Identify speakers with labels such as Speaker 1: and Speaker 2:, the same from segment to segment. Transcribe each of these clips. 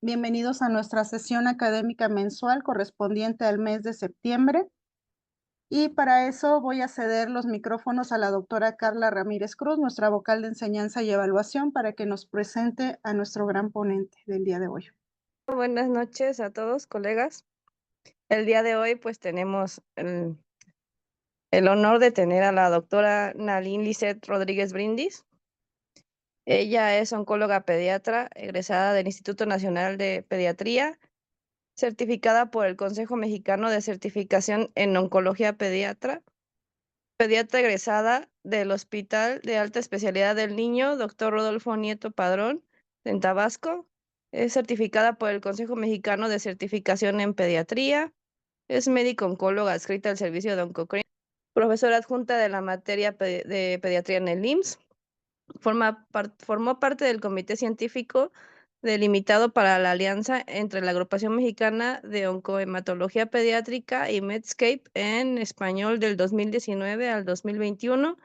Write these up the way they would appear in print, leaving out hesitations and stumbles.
Speaker 1: Bienvenidos a nuestra sesión académica mensual correspondiente al mes de septiembre. Y para eso voy a ceder los micrófonos a la doctora Carla Ramírez Cruz, nuestra vocal de enseñanza y evaluación, para que nos presente a nuestro gran ponente del día de hoy.
Speaker 2: Buenas noches a todos, colegas. El día de hoy, pues tenemos el honor de tener a la doctora Nalin Lisset Rodríguez Brindis. Ella es oncóloga pediatra, egresada del Instituto Nacional de Pediatría, certificada por el Consejo Mexicano de Certificación en Oncología Pediatra, pediatra egresada del Hospital de Alta Especialidad del Niño, Dr. Rodolfo Nieto Padrón, en Tabasco. Es certificada por el Consejo Mexicano de Certificación en Pediatría. Es médico oncóloga adscrita al servicio de Oncocrine, profesora adjunta de la materia de pediatría en el IMSS. Formó parte del comité científico delimitado para la alianza entre la Agrupación Mexicana de Oncohematología Pediátrica y Medscape en español del 2019 al 2021.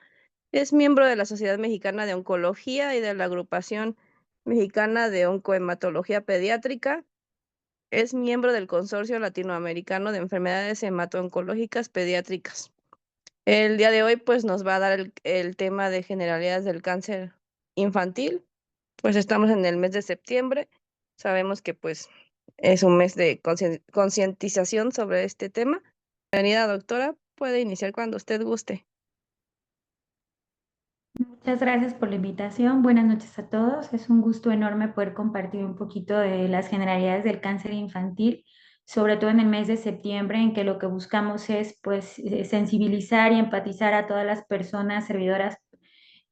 Speaker 2: Es miembro de la Sociedad Mexicana de Oncología y de la Agrupación Mexicana de Oncohematología Pediátrica. Es miembro del Consorcio Latinoamericano de Enfermedades Hemato-Oncológicas Pediátricas. El día de hoy, pues, nos va a dar el tema de generalidades del cáncer infantil. Pues estamos en el mes de septiembre. Sabemos que, pues, es un mes de concientización sobre este tema. Bienvenida, doctora. Puede iniciar cuando usted guste.
Speaker 3: Muchas gracias por la invitación. Buenas noches a todos. Es un gusto enorme poder compartir un poquito de las generalidades del cáncer infantil, sobre todo en el mes de septiembre, en que lo que buscamos es pues sensibilizar y empatizar a todas las personas servidoras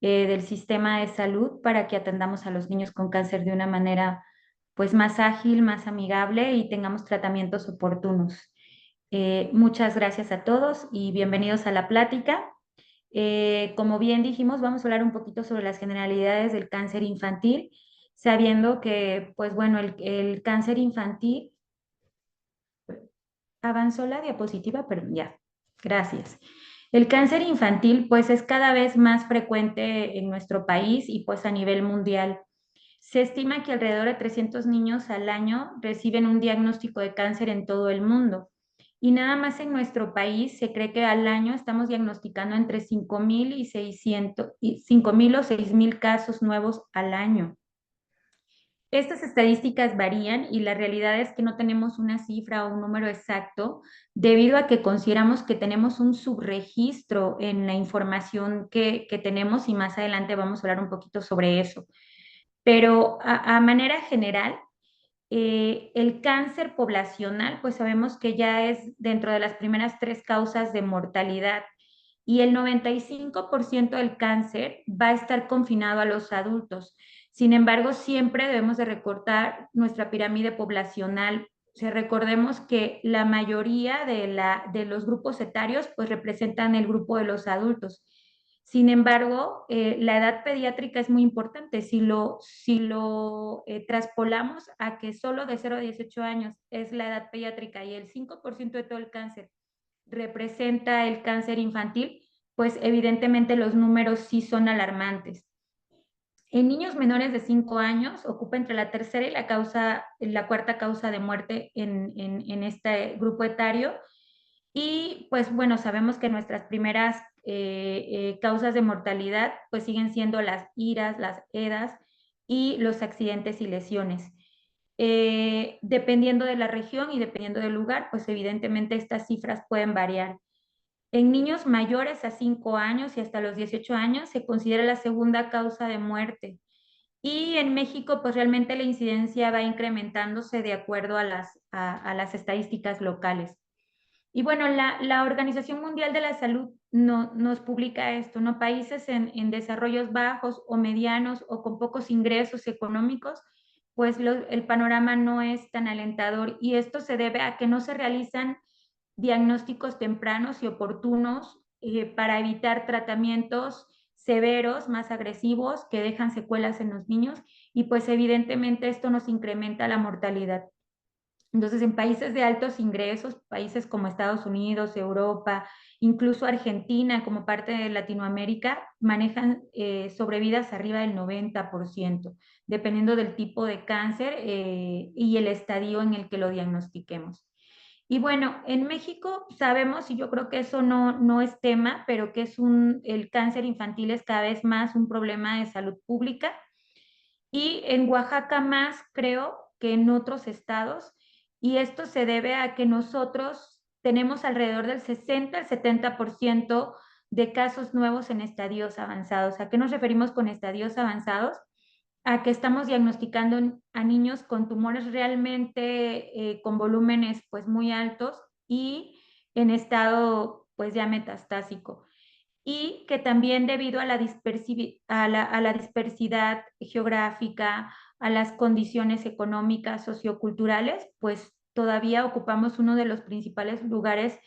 Speaker 3: del sistema de salud para que atendamos a los niños con cáncer de una manera pues más ágil, más amigable y tengamos tratamientos oportunos. Muchas gracias a todos y bienvenidos a la plática. Como bien dijimos, vamos a hablar un poquito sobre las generalidades del cáncer infantil, sabiendo que, pues bueno, el cáncer infantil, avanzó la diapositiva, pero ya, gracias. El cáncer infantil, pues es cada vez más frecuente en nuestro país y pues a nivel mundial. Se estima que alrededor de 300 niños al año reciben un diagnóstico de cáncer en todo el mundo. Y nada más en nuestro país se cree que al año estamos diagnosticando entre 5,000 y 5,000 o 6,000 casos nuevos al año. Estas estadísticas varían y la realidad es que no tenemos una cifra o un número exacto debido a que consideramos que tenemos un subregistro en la información que tenemos y más adelante vamos a hablar un poquito sobre eso. Pero a manera general, el cáncer poblacional, pues sabemos que ya es dentro de las primeras 3 causas de mortalidad y el 95% del cáncer va a estar confinado a los adultos. Sin embargo, siempre debemos de recortar nuestra pirámide poblacional. O sea, recordemos que la mayoría de los grupos etarios pues representan el grupo de los adultos. Sin embargo, la edad pediátrica es muy importante. Si lo traspolamos a que solo de 0 a 18 años es la edad pediátrica y el 5% de todo el cáncer representa el cáncer infantil, pues evidentemente los números sí son alarmantes. En niños menores de 5 años ocupa entre la tercera y la cuarta causa de muerte en este grupo etario. Y pues bueno, sabemos que nuestras primeras causas de mortalidad pues siguen siendo las IRAS, las EDAS y los accidentes y lesiones. Dependiendo de la región y dependiendo del lugar, pues evidentemente estas cifras pueden variar. En niños mayores a 5 años y hasta los 18 años se considera la segunda causa de muerte. Y en México, pues realmente la incidencia va incrementándose de acuerdo a las estadísticas locales. Y bueno, la Organización Mundial de la Salud nos publica esto, ¿no? Países en desarrollos bajos o medianos o con pocos ingresos económicos, pues el panorama no es tan alentador y esto se debe a que no se realizan diagnósticos tempranos y oportunos para evitar tratamientos severos, más agresivos, que dejan secuelas en los niños y pues evidentemente esto nos incrementa la mortalidad. Entonces, en países de altos ingresos, países como Estados Unidos, Europa, incluso Argentina, como parte de Latinoamérica, manejan sobrevidas arriba del 90%, dependiendo del tipo de cáncer y el estadio en el que lo diagnostiquemos. Y bueno, en México sabemos, y yo creo que eso no es tema, pero que el cáncer infantil es cada vez más un problema de salud pública. Y en Oaxaca más, creo, que en otros estados. Y esto se debe a que nosotros tenemos alrededor del 60 al 70% de casos nuevos en estadios avanzados. ¿A qué nos referimos con estadios avanzados? A que estamos diagnosticando a niños con tumores realmente con volúmenes pues muy altos y en estado pues ya metastásico. Y que también debido a la dispersidad geográfica, a las condiciones económicas, socioculturales, pues todavía ocupamos uno de los principales lugares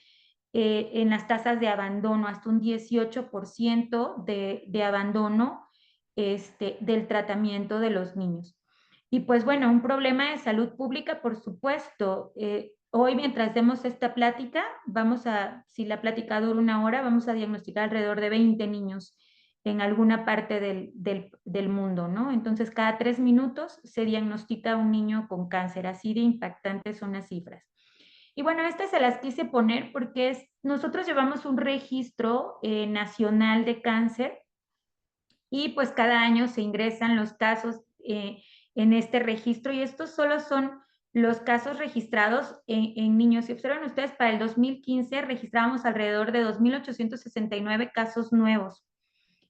Speaker 3: en las tasas de abandono, hasta un 18% de abandono del tratamiento de los niños. Y pues bueno, un problema de salud pública, por supuesto. Hoy, mientras demos esta plática, si la plática dura 1 hora, vamos a diagnosticar alrededor de 20 niños en alguna parte del mundo, ¿no? Entonces, cada 3 minutos se diagnostica un niño con cáncer. Así de impactantes son las cifras. Y bueno, estas se las quise poner porque nosotros llevamos un registro nacional de cáncer y pues cada año se ingresan los casos en este registro y estos solo son los casos registrados en niños. Si observan ustedes, para el 2015 registramos alrededor de 2,869 casos nuevos,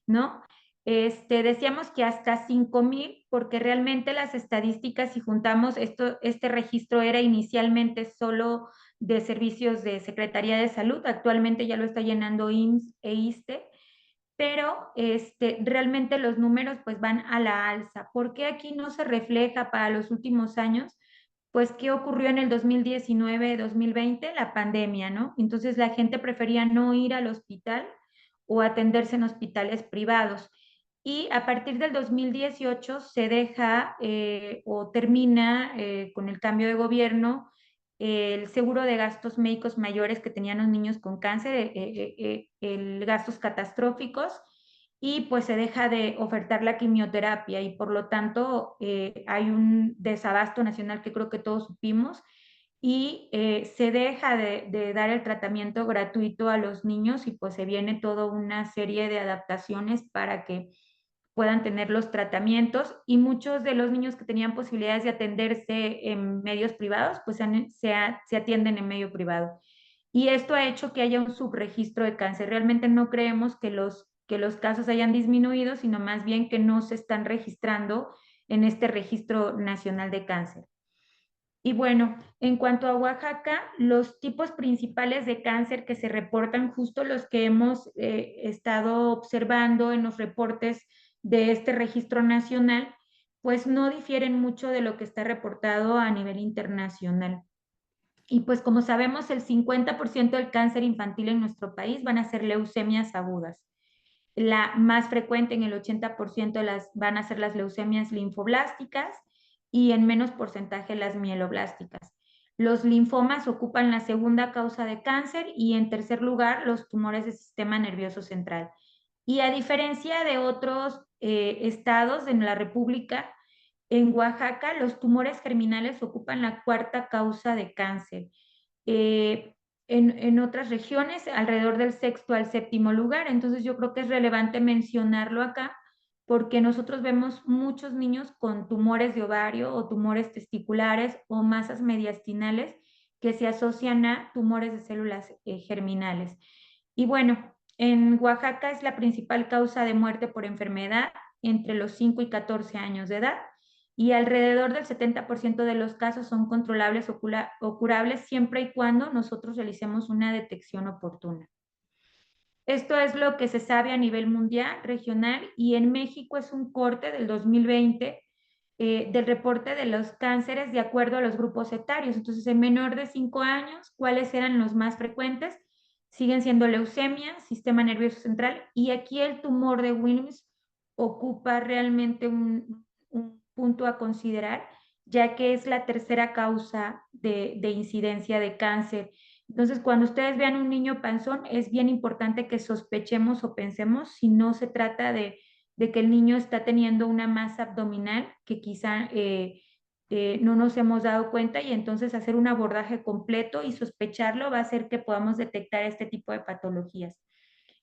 Speaker 3: ¿no? Decíamos que hasta 5,000, porque realmente las estadísticas, si juntamos este registro era inicialmente solo de servicios de Secretaría de Salud, actualmente ya lo está llenando IMSS e ISSSTE, pero realmente los números pues van a la alza. ¿Por qué aquí no se refleja para los últimos años? Pues, ¿qué ocurrió en el 2019, 2020? La pandemia, ¿no? Entonces la gente prefería no ir al hospital o atenderse en hospitales privados. Y a partir del 2018 se deja o termina con el cambio de gobierno el seguro de gastos médicos mayores que tenían los niños con cáncer, el gastos catastróficos, y pues se deja de ofertar la quimioterapia y por lo tanto hay un desabasto nacional que creo que todos supimos y se deja de dar el tratamiento gratuito a los niños y pues se viene toda una serie de adaptaciones para que puedan tener los tratamientos y muchos de los niños que tenían posibilidades de atenderse en medios privados, pues se atienden en medio privado. Y esto ha hecho que haya un subregistro de cáncer. Realmente no creemos que los casos hayan disminuido, sino más bien que no se están registrando en este registro nacional de cáncer. Y bueno, en cuanto a Oaxaca, los tipos principales de cáncer que se reportan, justo los que hemos estado observando en los reportes de este registro nacional, pues no difieren mucho de lo que está reportado a nivel internacional. Y pues como sabemos, el 50% del cáncer infantil en nuestro país van a ser leucemias agudas. La más frecuente, en el 80%, van a ser las leucemias linfoblásticas y en menos porcentaje las mieloblásticas. Los linfomas ocupan la segunda causa de cáncer y en tercer lugar los tumores del sistema nervioso central. Y a diferencia de otros estados en la República, en Oaxaca los tumores germinales ocupan la cuarta causa de cáncer. En otras regiones alrededor del sexto al séptimo lugar. Entonces yo creo que es relevante mencionarlo acá porque nosotros vemos muchos niños con tumores de ovario o tumores testiculares o masas mediastinales que se asocian a tumores de células germinales. Y bueno, en Oaxaca es la principal causa de muerte por enfermedad entre los 5 y 14 años de edad y alrededor del 70% de los casos son controlables o curables siempre y cuando nosotros realicemos una detección oportuna. Esto es lo que se sabe a nivel mundial, regional, y en México es un corte del 2020 del reporte de los cánceres de acuerdo a los grupos etarios. Entonces, en menor de 5 años, ¿cuáles eran los más frecuentes? Siguen siendo leucemia, sistema nervioso central, y aquí el tumor de Wilms ocupa realmente un punto a considerar, ya que es la tercera causa de incidencia de cáncer. Entonces, cuando ustedes vean un niño panzón, es bien importante que sospechemos o pensemos si no se trata de que el niño está teniendo una masa abdominal que quizá no nos hemos dado cuenta, y entonces hacer un abordaje completo y sospecharlo va a hacer que podamos detectar este tipo de patologías.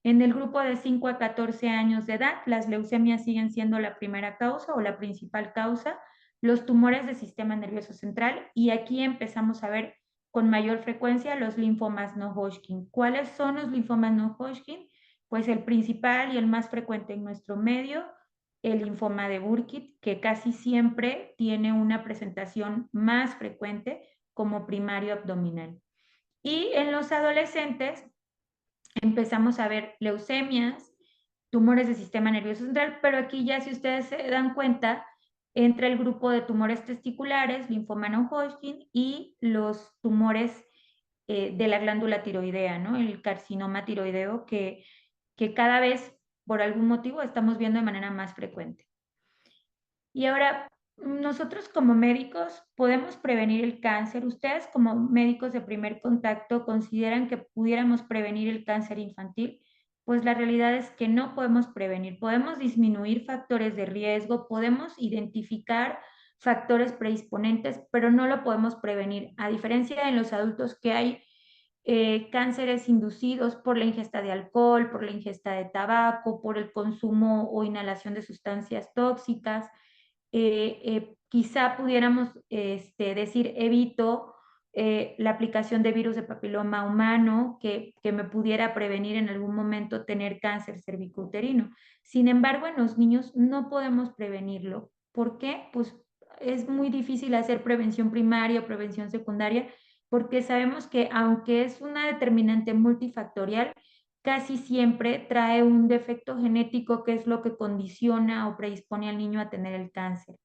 Speaker 3: En el grupo de 5 a 14 años de edad, las leucemias siguen siendo la primera causa o la principal causa, los tumores del sistema nervioso central, y aquí empezamos a ver con mayor frecuencia los linfomas no Hodgkin. ¿Cuáles son los linfomas no Hodgkin? Pues el principal y el más frecuente en nuestro medio, el linfoma de Burkitt, que casi siempre tiene una presentación más frecuente como primario abdominal. Y en los adolescentes empezamos a ver leucemias, tumores del sistema nervioso central, pero aquí ya, si ustedes se dan cuenta, entra el grupo de tumores testiculares, linfoma no Hodgkin, y los tumores de la glándula tiroidea, ¿no? El carcinoma tiroideo que cada vez, por algún motivo, estamos viendo de manera más frecuente. Y ahora, nosotros como médicos podemos prevenir el cáncer. ¿Ustedes como médicos de primer contacto consideran que pudiéramos prevenir el cáncer infantil? Pues la realidad es que no podemos prevenir. Podemos disminuir factores de riesgo, podemos identificar factores predisponentes, pero no lo podemos prevenir. A diferencia de los adultos, que hay cánceres inducidos por la ingesta de alcohol, por la ingesta de tabaco, por el consumo o inhalación de sustancias tóxicas. Quizá pudiéramos decir, evito la aplicación de virus de papiloma humano que me pudiera prevenir en algún momento tener cáncer cervicouterino. Sin embargo, en los niños no podemos prevenirlo. ¿Por qué? Pues es muy difícil hacer prevención primaria o prevención secundaria, porque sabemos que aunque es una determinante multifactorial, casi siempre trae un defecto genético que es lo que condiciona o predispone al niño a tener el cáncer.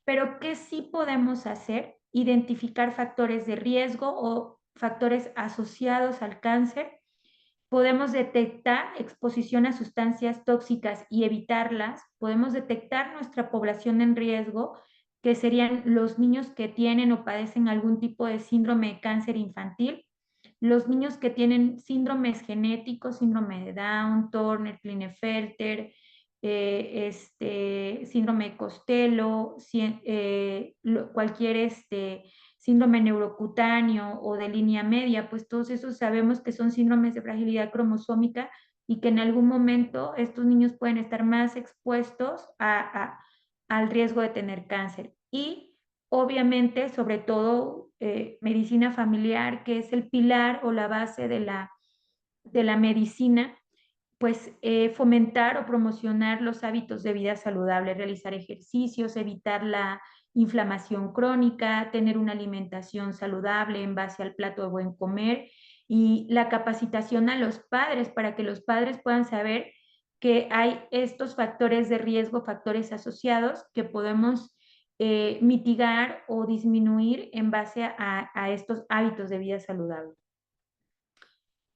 Speaker 3: Pero ¿qué sí podemos hacer? Identificar factores de riesgo o factores asociados al cáncer. Podemos detectar exposición a sustancias tóxicas y evitarlas. Podemos detectar nuestra población en riesgo, que serían los niños que tienen o padecen algún tipo de síndrome de cáncer infantil, los niños que tienen síndromes genéticos, síndrome de Down, Turner, Klinefelter, síndrome de Costello, cualquier síndrome neurocutáneo o de línea media, pues todos esos sabemos que son síndromes de fragilidad cromosómica y que en algún momento estos niños pueden estar más expuestos al riesgo de tener cáncer. Y obviamente, sobre todo, medicina familiar, que es el pilar o la base de la medicina, pues fomentar o promocionar los hábitos de vida saludable, realizar ejercicios, evitar la inflamación crónica, tener una alimentación saludable en base al plato de buen comer, y la capacitación a los padres para que los padres puedan saber que hay estos factores de riesgo, factores asociados que podemos mitigar o disminuir en base a estos hábitos de vida saludable.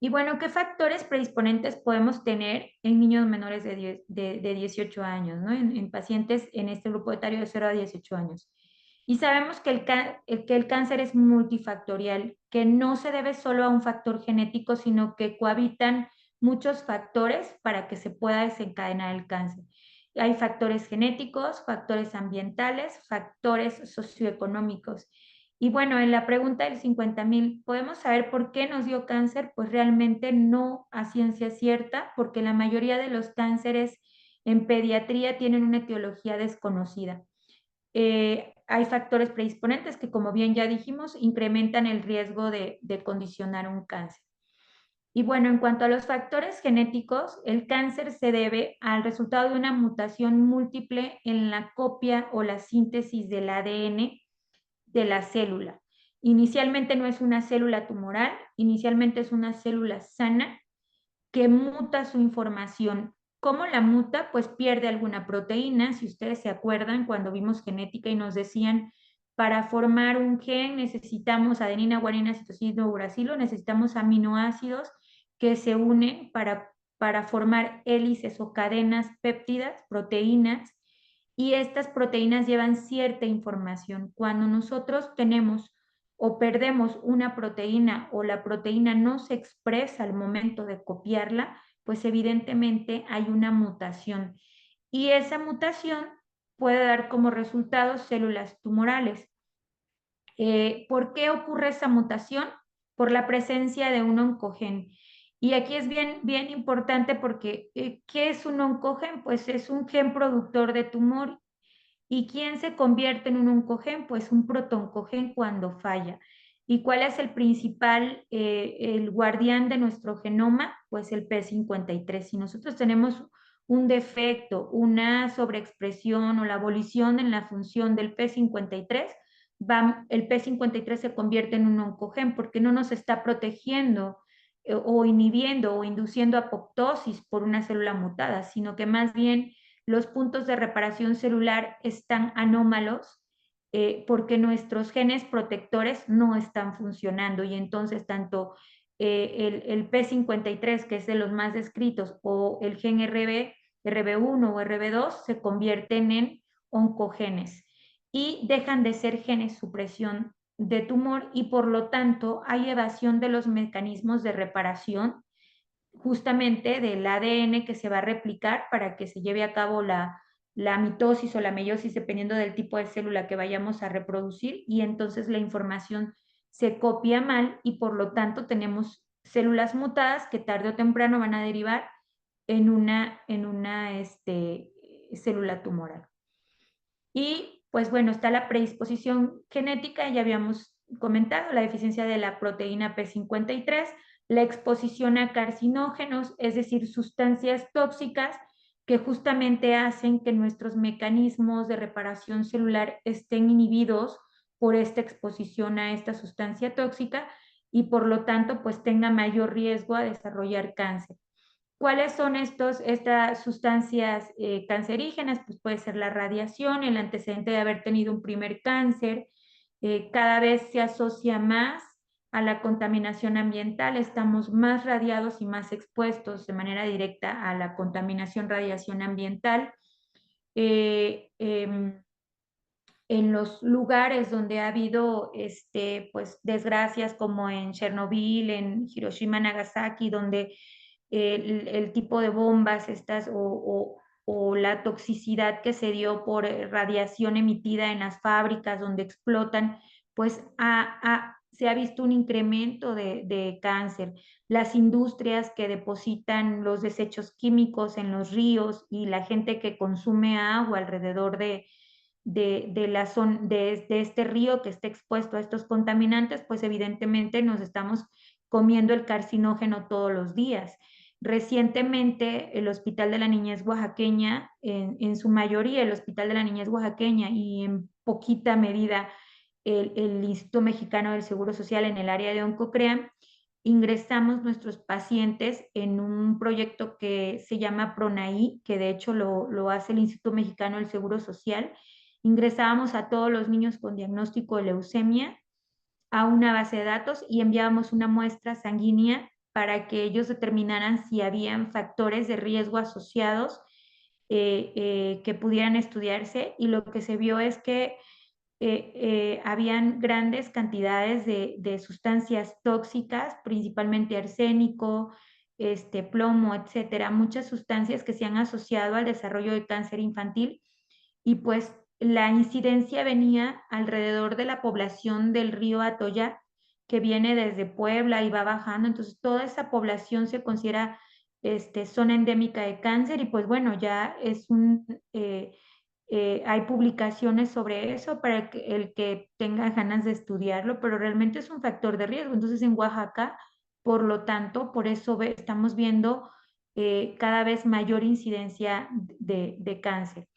Speaker 3: Y bueno, ¿qué factores predisponentes podemos tener en niños menores de 18 años, ¿no? En pacientes en este grupo etario de 0 a 18 años? Y sabemos que el cáncer es multifactorial, que no se debe solo a un factor genético, sino que cohabitan muchos factores para que se pueda desencadenar el cáncer. Hay factores genéticos, factores ambientales, factores socioeconómicos. Y bueno, en la pregunta del 50,000, ¿podemos saber por qué nos dio cáncer? Pues realmente no a ciencia cierta, porque la mayoría de los cánceres en pediatría tienen una etiología desconocida. Hay factores predisponentes que, como bien ya dijimos, incrementan el riesgo de condicionar un cáncer. Y bueno, en cuanto a los factores genéticos, el cáncer se debe al resultado de una mutación múltiple en la copia o la síntesis del ADN de la célula. Inicialmente no es una célula tumoral, inicialmente es una célula sana que muta su información. ¿Cómo la muta? Pues pierde alguna proteína. Si ustedes se acuerdan, cuando vimos genética y nos decían, para formar un gen necesitamos adenina, guanina, citosina, uracilo, necesitamos aminoácidos que se unen para formar hélices o cadenas péptidas, proteínas, y estas proteínas llevan cierta información. Cuando nosotros tenemos o perdemos una proteína o la proteína no se expresa al momento de copiarla, pues evidentemente hay una mutación. Y esa mutación puede dar como resultado células tumorales. ¿Por qué ocurre esa mutación? Por la presencia de un oncogen. Y aquí es bien importante porque, ¿qué es un oncogen? Pues es un gen productor de tumor. ¿Y quién se convierte en un oncogen? Pues un protooncogen cuando falla. ¿Y cuál es el principal, el guardián de nuestro genoma? Pues el P53. Si nosotros tenemos un defecto, una sobreexpresión o la abolición en la función del P53, el P53 se convierte en un oncogen porque no nos está protegiendo o inhibiendo o induciendo apoptosis por una célula mutada, sino que más bien los puntos de reparación celular están anómalos porque nuestros genes protectores no están funcionando y entonces tanto el P53, que es de los más descritos, o el gen RB1 o RB2 se convierten en oncogenes y dejan de ser genes supresión de tumor y por lo tanto hay evasión de los mecanismos de reparación justamente del ADN que se va a replicar para que se lleve a cabo la mitosis o la meiosis dependiendo del tipo de célula que vayamos a reproducir y entonces la información se copia mal y por lo tanto tenemos células mutadas que tarde o temprano van a derivar en una célula tumoral. Y pues bueno, está la predisposición genética, ya habíamos comentado, la deficiencia de la proteína P53, la exposición a carcinógenos, es decir, sustancias tóxicas que justamente hacen que nuestros mecanismos de reparación celular estén inhibidos por esta exposición a esta sustancia tóxica y por lo tanto pues tenga mayor riesgo a desarrollar cáncer. ¿Cuáles son estas sustancias cancerígenas? Pues puede ser la radiación, el antecedente de haber tenido un primer cáncer, cada vez se asocia más a la contaminación ambiental, estamos más radiados y más expuestos de manera directa a la contaminación, radiación ambiental. En los lugares donde ha habido pues, desgracias como en Chernobyl, en Hiroshima, Nagasaki, donde el tipo de bombas estas o la toxicidad que se dio por radiación emitida en las fábricas donde explotan, pues se ha visto un incremento de cáncer. Las industrias que depositan los desechos químicos en los ríos y la gente que consume agua alrededor de este río que esté expuesto a estos contaminantes, pues evidentemente nos estamos comiendo el carcinógeno todos los días. Recientemente, el Hospital de la Niñez Oaxaqueña, en su mayoría el Hospital de la Niñez Oaxaqueña y en poquita medida el Instituto Mexicano del Seguro Social en el área de Oncocream, ingresamos nuestros pacientes en un proyecto que se llama PRONAI, que de hecho lo hace el Instituto Mexicano del Seguro Social. Ingresábamos a todos los niños con diagnóstico de leucemia a una base de datos y enviábamos una muestra sanguínea para que ellos determinaran si habían factores de riesgo asociados que pudieran estudiarse y lo que se vio es que habían grandes cantidades de sustancias tóxicas, principalmente arsénico, plomo, etcétera, muchas sustancias que se han asociado al desarrollo de cáncer infantil y pues la incidencia venía alrededor de la población del río Atoyac, que viene desde Puebla y va bajando, entonces toda esa población se considera zona endémica de cáncer y pues bueno, ya es hay publicaciones sobre eso para el que tenga ganas de estudiarlo, pero realmente es un factor de riesgo. Entonces en Oaxaca, por lo tanto, por eso estamos viendo cada vez mayor incidencia de cáncer.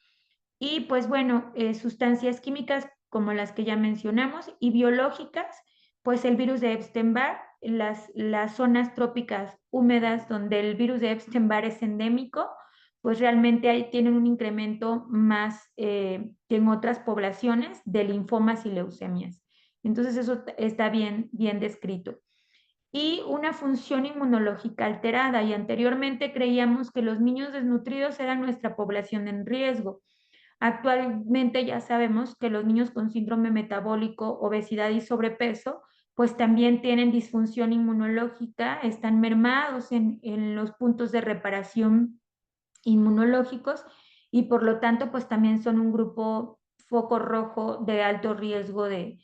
Speaker 3: Y pues bueno, sustancias químicas como las que ya mencionamos y biológicas, pues el virus de Epstein-Barr, las zonas trópicas húmedas donde el virus de Epstein-Barr es endémico, pues realmente ahí tienen un incremento más que en otras poblaciones de linfomas y leucemias. Entonces eso está bien descrito. Y una función inmunológica alterada. Y anteriormente creíamos que los niños desnutridos eran nuestra población en riesgo. Actualmente ya sabemos que los niños con síndrome metabólico, obesidad y sobrepeso, pues también tienen disfunción inmunológica, están mermados en los puntos de reparación inmunológicos y por lo tanto pues también son un grupo foco rojo de alto riesgo de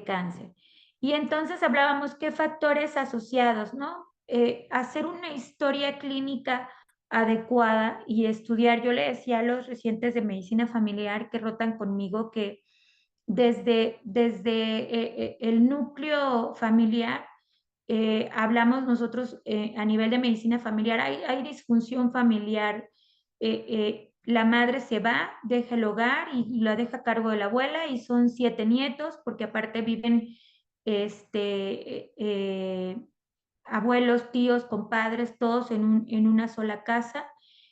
Speaker 3: cáncer. Y entonces hablábamos qué factores asociados, ¿no? Hacer una historia clínica adecuada y estudiar, yo le decía a los residentes de medicina familiar que rotan conmigo que desde el núcleo familiar, hablamos nosotros a nivel de medicina familiar, hay disfunción familiar. La madre se va, deja el hogar y la deja a cargo de la abuela y son 7 nietos, porque aparte viven abuelos, tíos, compadres, todos en una sola casa.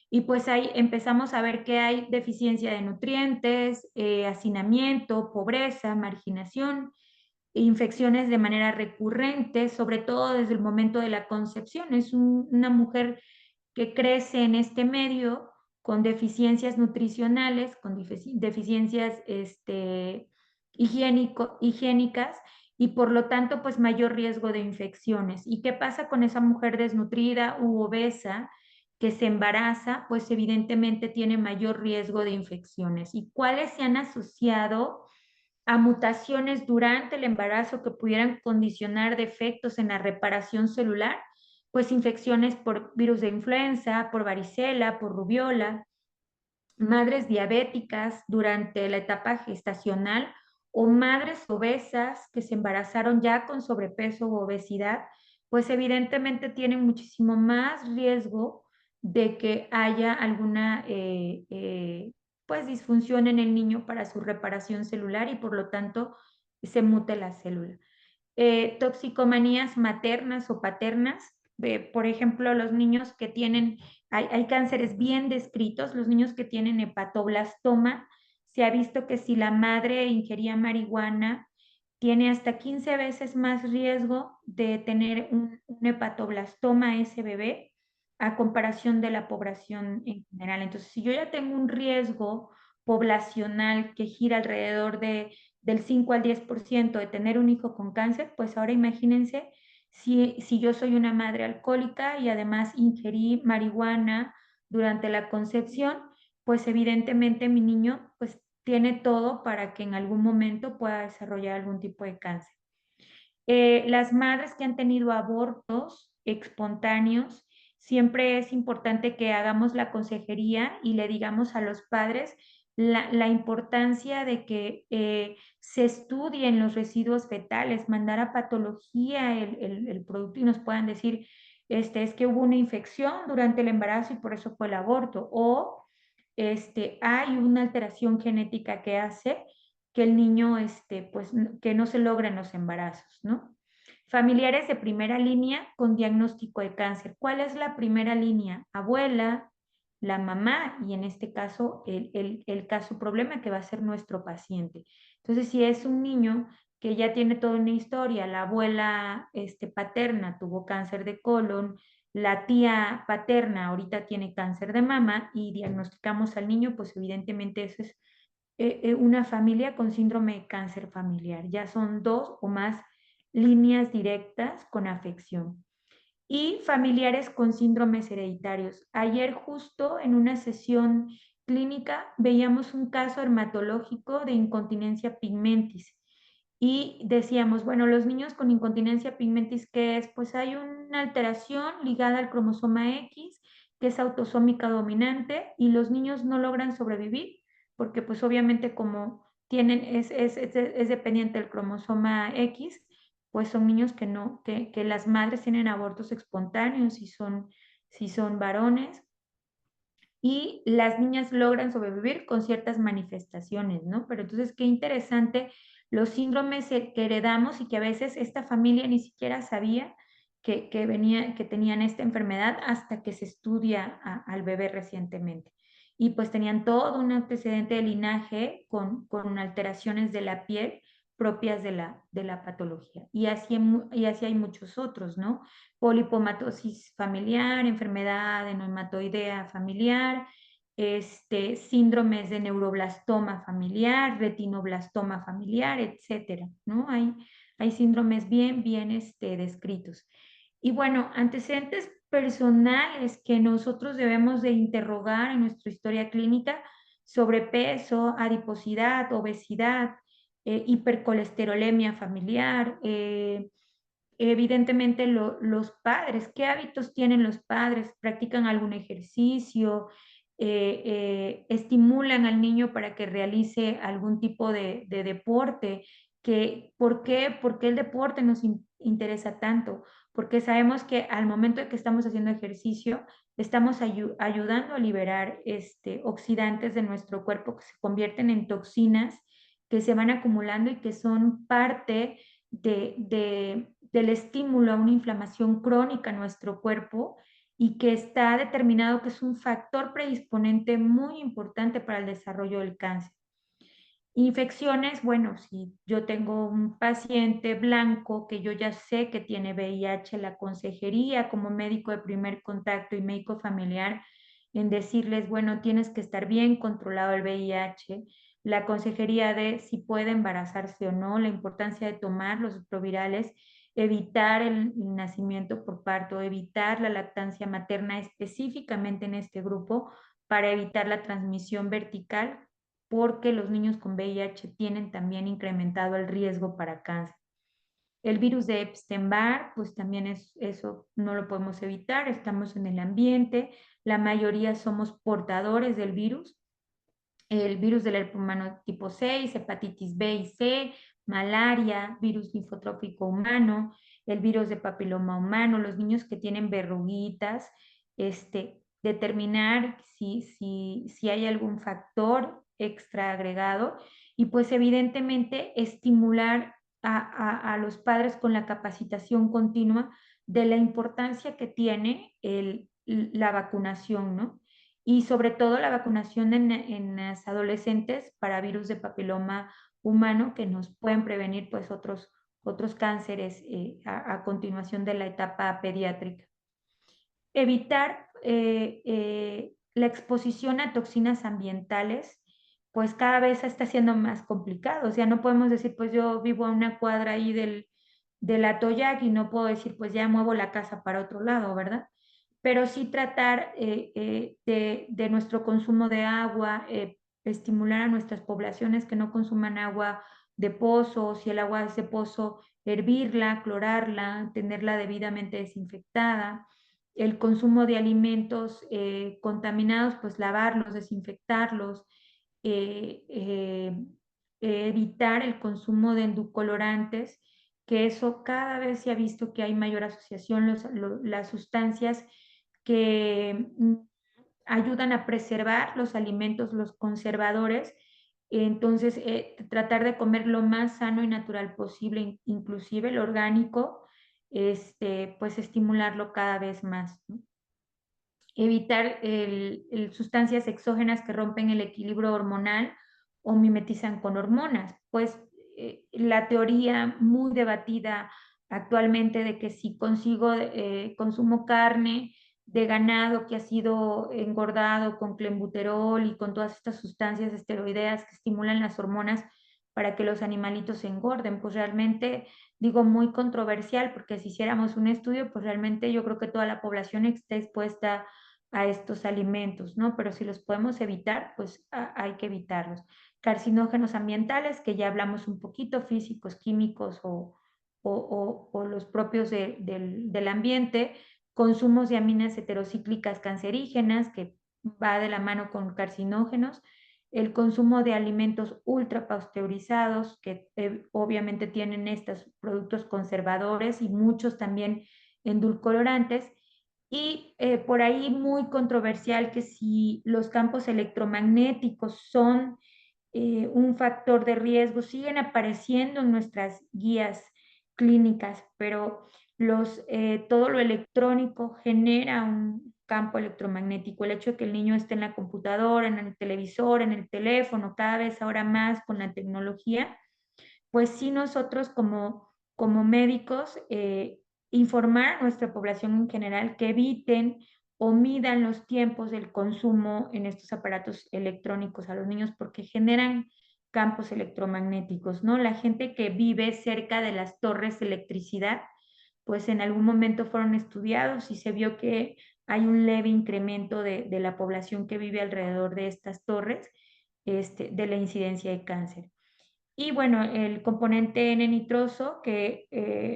Speaker 3: Y pues ahí empezamos a ver que hay deficiencia de nutrientes, hacinamiento, pobreza, marginación, infecciones de manera recurrente, sobre todo desde el momento de la concepción. Es una mujer que crece en este medio con deficiencias nutricionales, con deficiencias higiénicas y por lo tanto pues mayor riesgo de infecciones. ¿Y qué pasa con esa mujer desnutrida u obesa que se embaraza? Pues evidentemente tiene mayor riesgo de infecciones. ¿Y cuáles se han asociado a mutaciones durante el embarazo que pudieran condicionar defectos en la reparación celular? Pues infecciones por virus de influenza, por varicela, por rubiola, madres diabéticas durante la etapa gestacional o madres obesas que se embarazaron ya con sobrepeso u obesidad, pues evidentemente tienen muchísimo más riesgo de que haya alguna pues disfunción en el niño para su reparación celular y por lo tanto se mute la célula. Toxicomanías maternas o paternas, por ejemplo, los niños que tienen, hay cánceres bien descritos, los niños que tienen hepatoblastoma, se ha visto que si la madre ingería marihuana, tiene hasta 15 veces más riesgo de tener un hepatoblastoma ese bebé a comparación de la población en general. Entonces, si yo ya tengo un riesgo poblacional que gira alrededor del 5 al 10% de tener un hijo con cáncer, pues ahora imagínense si yo soy una madre alcohólica y además ingerí marihuana durante la concepción, pues evidentemente mi niño pues tiene todo para que en algún momento pueda desarrollar algún tipo de cáncer. Las madres que han tenido abortos espontáneos, siempre es importante que hagamos la consejería y le digamos a los padres la importancia de que se estudien los residuos fetales, mandar a patología el producto y nos puedan decir, es que hubo una infección durante el embarazo y por eso fue el aborto, o hay una alteración genética que hace que el niño, pues, que no se logren los embarazos, ¿no? Familiares de primera línea con diagnóstico de cáncer. ¿Cuál es la primera línea? Abuela, la mamá y en este caso el caso problema que va a ser nuestro paciente. Entonces, si es un niño que ya tiene toda una historia, la abuela paterna tuvo cáncer de colon, la tía paterna ahorita tiene cáncer de mama y diagnosticamos al niño, pues evidentemente eso es una familia con síndrome de cáncer familiar. Ya son 2 o más líneas directas con afección. Y familiares con síndromes hereditarios. Ayer justo en una sesión clínica veíamos un caso dermatológico de incontinencia pigmentis. Y decíamos, bueno, los niños con incontinencia pigmentis, ¿qué es? Pues hay una alteración ligada al cromosoma X, que es autosómica dominante, y los niños no logran sobrevivir, porque pues obviamente como tienen, es dependiente del cromosoma X, pues son niños que las madres tienen abortos espontáneos si son varones, y las niñas logran sobrevivir con ciertas manifestaciones, ¿no? Pero entonces, qué interesante los síndromes que heredamos y que a veces esta familia ni siquiera sabía que tenían esta enfermedad hasta que se estudia al bebé recientemente. Y pues tenían todo un antecedente de linaje con alteraciones de la piel propias de la patología. Y así hay muchos otros, ¿no? Polipomatosis familiar, enfermedad hematodiidea familiar, síndromes de neuroblastoma familiar, retinoblastoma familiar, etcétera, ¿no? Hay síndromes bien descritos. Y bueno, antecedentes personales que nosotros debemos de interrogar en nuestra historia clínica: sobrepeso, adiposidad, obesidad, hipercolesterolemia familiar, evidentemente los padres, ¿qué hábitos tienen los padres? ¿Practican algún ejercicio? ¿Estimulan al niño para que realice algún tipo de deporte? ¿Por qué el deporte nos interesa tanto? Porque sabemos que al momento de que estamos haciendo ejercicio, estamos ayudando a liberar oxidantes de nuestro cuerpo que se convierten en toxinas que se van acumulando y que son parte del estímulo a una inflamación crónica en nuestro cuerpo, y que está determinado que es un factor predisponente muy importante para el desarrollo del cáncer. Infecciones, bueno, si yo tengo un paciente blanco que yo ya sé que tiene VIH, la consejería como médico de primer contacto y médico familiar, en decirles, bueno, tienes que estar bien controlado el VIH, la consejería de si puede embarazarse o no, la importancia de tomar los retrovirales, evitar el nacimiento por parto, evitar la lactancia materna específicamente en este grupo para evitar la transmisión vertical, porque los niños con VIH tienen también incrementado el riesgo para cáncer. El virus de Epstein-Barr, pues también eso no lo podemos evitar, estamos en el ambiente, la mayoría somos portadores del virus. El virus del herpes humano tipo 6, hepatitis B y C, malaria, virus linfotrófico humano, el virus de papiloma humano, los niños que tienen verruguitas, determinar si hay algún factor extra agregado, y pues evidentemente estimular a los padres con la capacitación continua de la importancia que tiene la vacunación, ¿no? Y sobre todo la vacunación en las adolescentes para virus de papiloma humano, que nos pueden prevenir pues otros cánceres a continuación de la etapa pediátrica. Evitar la exposición a toxinas ambientales, pues cada vez está siendo más complicado. O sea, no podemos decir, pues yo vivo a una cuadra ahí del Atoyac y no puedo decir, pues ya muevo la casa para otro lado, ¿verdad? Pero sí tratar de nuestro consumo de agua, estimular a nuestras poblaciones que no consuman agua de pozo, si el agua es de pozo, hervirla, clorarla, tenerla debidamente desinfectada. El consumo de alimentos contaminados, pues lavarlos, desinfectarlos, evitar el consumo de endulcorantes, que eso cada vez se ha visto que hay mayor asociación, las sustancias que ayudan a preservar los alimentos, los conservadores. Entonces, tratar de comer lo más sano y natural posible, inclusive el orgánico, pues estimularlo cada vez más, ¿no? Evitar sustancias exógenas que rompen el equilibrio hormonal o mimetizan con hormonas. Pues la teoría muy debatida actualmente de que si consumo carne de ganado que ha sido engordado con clenbuterol y con todas estas sustancias esteroideas que estimulan las hormonas para que los animalitos se engorden, pues realmente digo muy controversial, porque si hiciéramos un estudio, pues realmente yo creo que toda la población está expuesta a estos alimentos, ¿no? Pero si los podemos evitar, pues hay que evitarlos. Carcinógenos ambientales, que ya hablamos un poquito, físicos, químicos o los propios del ambiente. Consumos de aminas heterocíclicas cancerígenas, que va de la mano con carcinógenos. El consumo de alimentos ultra pasteurizados, que obviamente tienen estos productos conservadores y muchos también endulcorantes. Y por ahí muy controversial que si los campos electromagnéticos son un factor de riesgo, siguen apareciendo en nuestras guías clínicas, pero todo lo electrónico genera un campo electromagnético. El hecho de que el niño esté en la computadora, en el televisor, en el teléfono, cada vez ahora más con la tecnología, pues sí nosotros como médicos informar a nuestra población en general que eviten o midan los tiempos del consumo en estos aparatos electrónicos a los niños porque generan campos electromagnéticos, ¿no? La gente que vive cerca de las torres de electricidad, pues en algún momento fueron estudiados y se vio que hay un leve incremento de la población que vive alrededor de estas torres, de la incidencia de cáncer. Y bueno, el componente N-nitroso que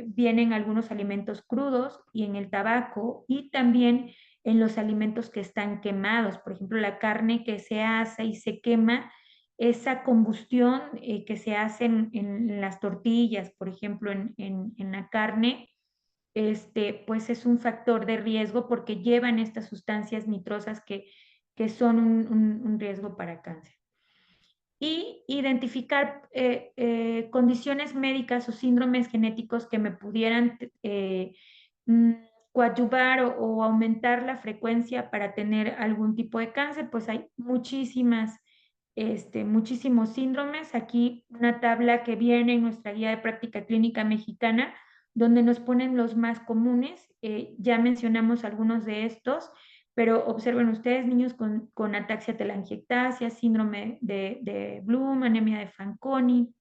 Speaker 3: viene en algunos alimentos crudos y en el tabaco y también en los alimentos que están quemados. Por ejemplo, la carne que se asa y se quema, esa combustión que se hace en las tortillas, por ejemplo, en la carne, pues es un factor de riesgo porque llevan estas sustancias nitrosas que son un riesgo para cáncer. Y identificar condiciones médicas o síndromes genéticos que me pudieran mm, coadyuvar o aumentar la frecuencia para tener algún tipo de cáncer, pues hay muchísimos síndromes. Aquí una tabla que viene en nuestra guía de práctica clínica mexicana, donde nos ponen los más comunes. Ya mencionamos algunos de estos, pero observen ustedes, niños con ataxia telangiectasia, síndrome de Bloom, anemia de Fanconi,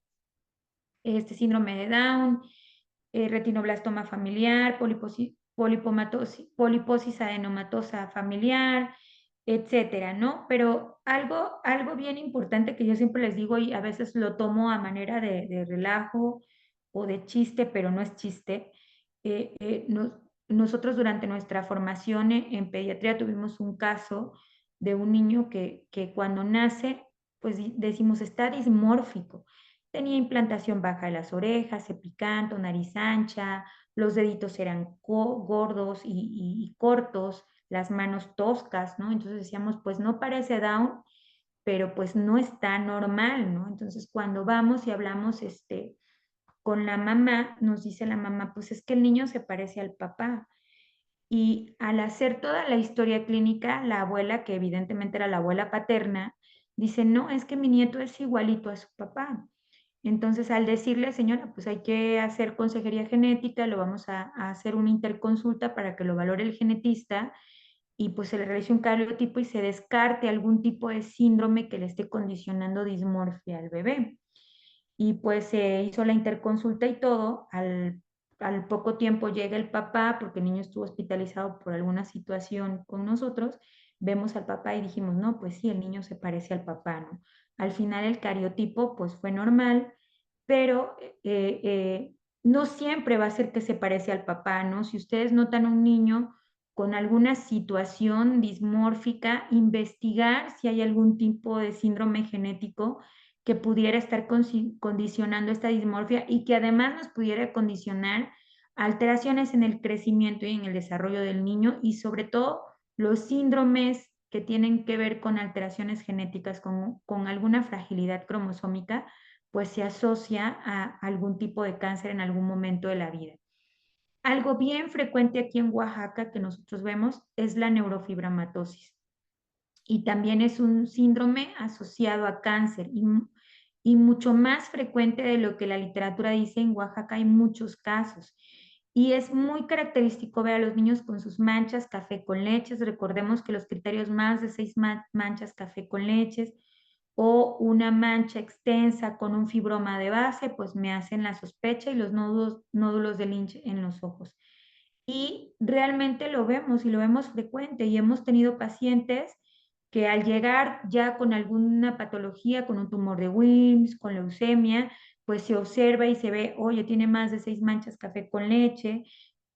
Speaker 3: síndrome de Down, retinoblastoma familiar, poliposis adenomatosa familiar, etcétera, ¿no? Pero algo bien importante que yo siempre les digo y a veces lo tomo a manera de relajo o de chiste, pero no es chiste. Nosotros durante nuestra formación en pediatría tuvimos un caso de un niño que cuando nace, pues decimos está dismórfico. Tenía implantación baja de las orejas, epicanto, nariz ancha, los deditos eran gordos y cortos, las manos toscas, ¿no? Entonces decíamos, pues no parece Down, pero pues no está normal, ¿no? Entonces cuando vamos y hablamos con la mamá, nos dice la mamá, pues es que el niño se parece al papá. Y al hacer toda la historia clínica, la abuela, que evidentemente era la abuela paterna, dice, no, es que mi nieto es igualito a su papá. Entonces, al decirle, señora, pues hay que hacer consejería genética, lo vamos a hacer una interconsulta para que lo valore el genetista y pues se le realice un cariotipo y se descarte algún tipo de síndrome que le esté condicionando dismorfia al bebé. Y pues se hizo la interconsulta y todo. Al poco tiempo llega el papá, porque el niño estuvo hospitalizado por alguna situación con nosotros. Vemos al papá y dijimos, no, pues sí, el niño se parece al papá, ¿no? Al final el cariotipo pues fue normal, pero no siempre va a ser que se parece al papá, ¿no? Si ustedes notan un niño con alguna situación dismórfica, investigar si hay algún tipo de síndrome genético que pudiera estar condicionando esta dismorfia y que además nos pudiera condicionar alteraciones en el crecimiento y en el desarrollo del niño y sobre todo los síndromes que tienen que ver con alteraciones genéticas, con alguna fragilidad cromosómica, pues se asocia a algún tipo de cáncer en algún momento de la vida. Algo bien frecuente aquí en Oaxaca que nosotros vemos es la neurofibromatosis y también es un síndrome asociado a cáncer y mucho más frecuente de lo que la literatura dice. En Oaxaca hay muchos casos y es muy característico ver a los niños con sus manchas café con leches. Recordemos que los criterios más de 6 manchas café con leches o una mancha extensa con un fibroma de base, pues me hacen la sospecha y los nódulos de Lynch en los ojos. Y realmente lo vemos y lo vemos frecuente y hemos tenido pacientes que al llegar ya con alguna patología, con un tumor de Wilms, con leucemia, pues se observa y se ve, oye, tiene más de 6 manchas café con leche,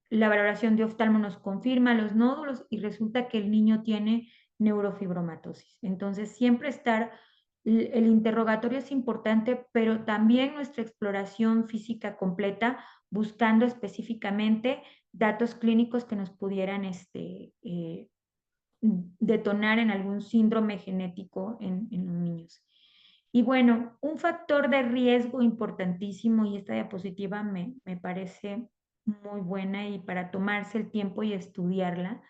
Speaker 3: la valoración de oftalmo nos confirma los nódulos y resulta que el niño tiene neurofibromatosis. Entonces, siempre el interrogatorio es importante, pero también nuestra exploración física completa, buscando específicamente datos clínicos que nos pudieran detonar en algún síndrome genético en los niños. Y bueno, un factor de riesgo importantísimo, y esta diapositiva me parece muy buena y para tomarse el tiempo y estudiarla,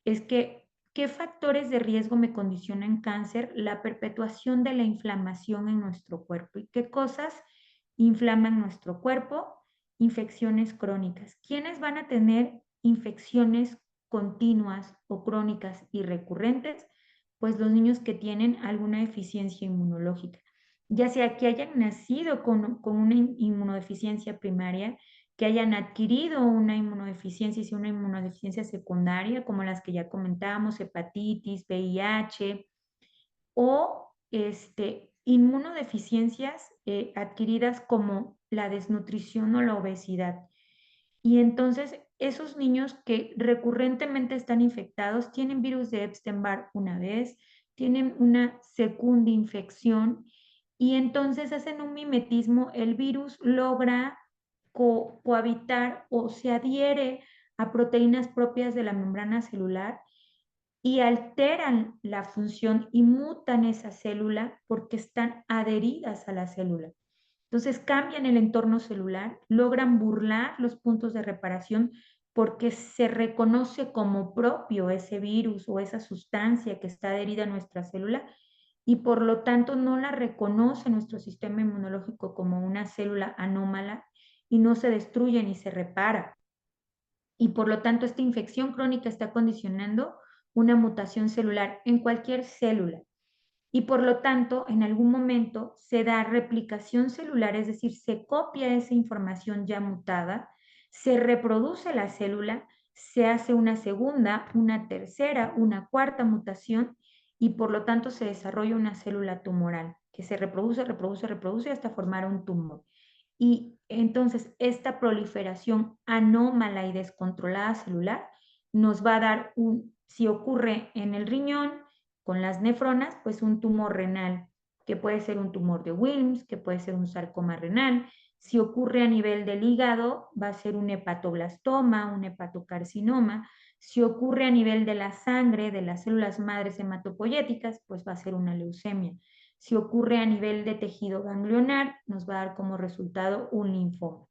Speaker 3: es que ¿qué factores de riesgo me condicionan cáncer? La perpetuación de la inflamación en nuestro cuerpo. ¿Y qué cosas inflaman nuestro cuerpo? Infecciones crónicas. ¿Quiénes van a tener infecciones continuas o crónicas y recurrentes, pues los niños que tienen alguna deficiencia inmunológica, ya sea que hayan nacido con una inmunodeficiencia primaria, que hayan adquirido una inmunodeficiencia y una inmunodeficiencia secundaria, como las que ya comentábamos, hepatitis, VIH, o inmunodeficiencias adquiridas como la desnutrición o la obesidad. Y entonces esos niños que recurrentemente están infectados tienen virus de Epstein-Barr una vez, tienen una segunda infección y entonces hacen un mimetismo, el virus logra cohabitar o se adhiere a proteínas propias de la membrana celular y alteran la función y mutan esa célula porque están adheridas a la célula. Entonces cambian el entorno celular, logran burlar los puntos de reparación porque se reconoce como propio ese virus o esa sustancia que está adherida a nuestra célula y por lo tanto no la reconoce nuestro sistema inmunológico como una célula anómala y no se destruye ni se repara. Y por lo tanto esta infección crónica está condicionando una mutación celular en cualquier célula. Y por lo tanto, en algún momento se da replicación celular, es decir, se copia esa información ya mutada, se reproduce la célula, se hace una segunda, una tercera, una cuarta mutación y por lo tanto se desarrolla una célula tumoral que se reproduce, reproduce, reproduce hasta formar un tumor. Y entonces esta proliferación anómala y descontrolada celular nos va a dar si ocurre en el riñón, con las nefronas, pues un tumor renal, que puede ser un tumor de Wilms, que puede ser un sarcoma renal. Si ocurre a nivel del hígado, va a ser un hepatoblastoma, un hepatocarcinoma. Si ocurre a nivel de la sangre, de las células madres hematopoyéticas, pues va a ser una leucemia. Si ocurre a nivel de tejido ganglionar, nos va a dar como resultado un linfoma.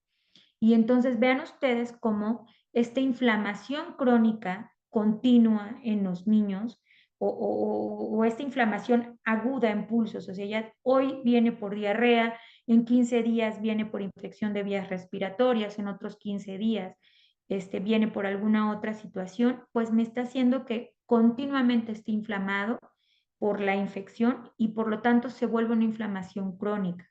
Speaker 3: Y entonces vean ustedes cómo esta inflamación crónica continua en los niños o esta inflamación aguda en pulsos, o sea, ya hoy viene por diarrea, en 15 días viene por infección de vías respiratorias, en otros 15 días viene por alguna otra situación, pues me está haciendo que continuamente esté inflamado por la infección y por lo tanto se vuelve una inflamación crónica.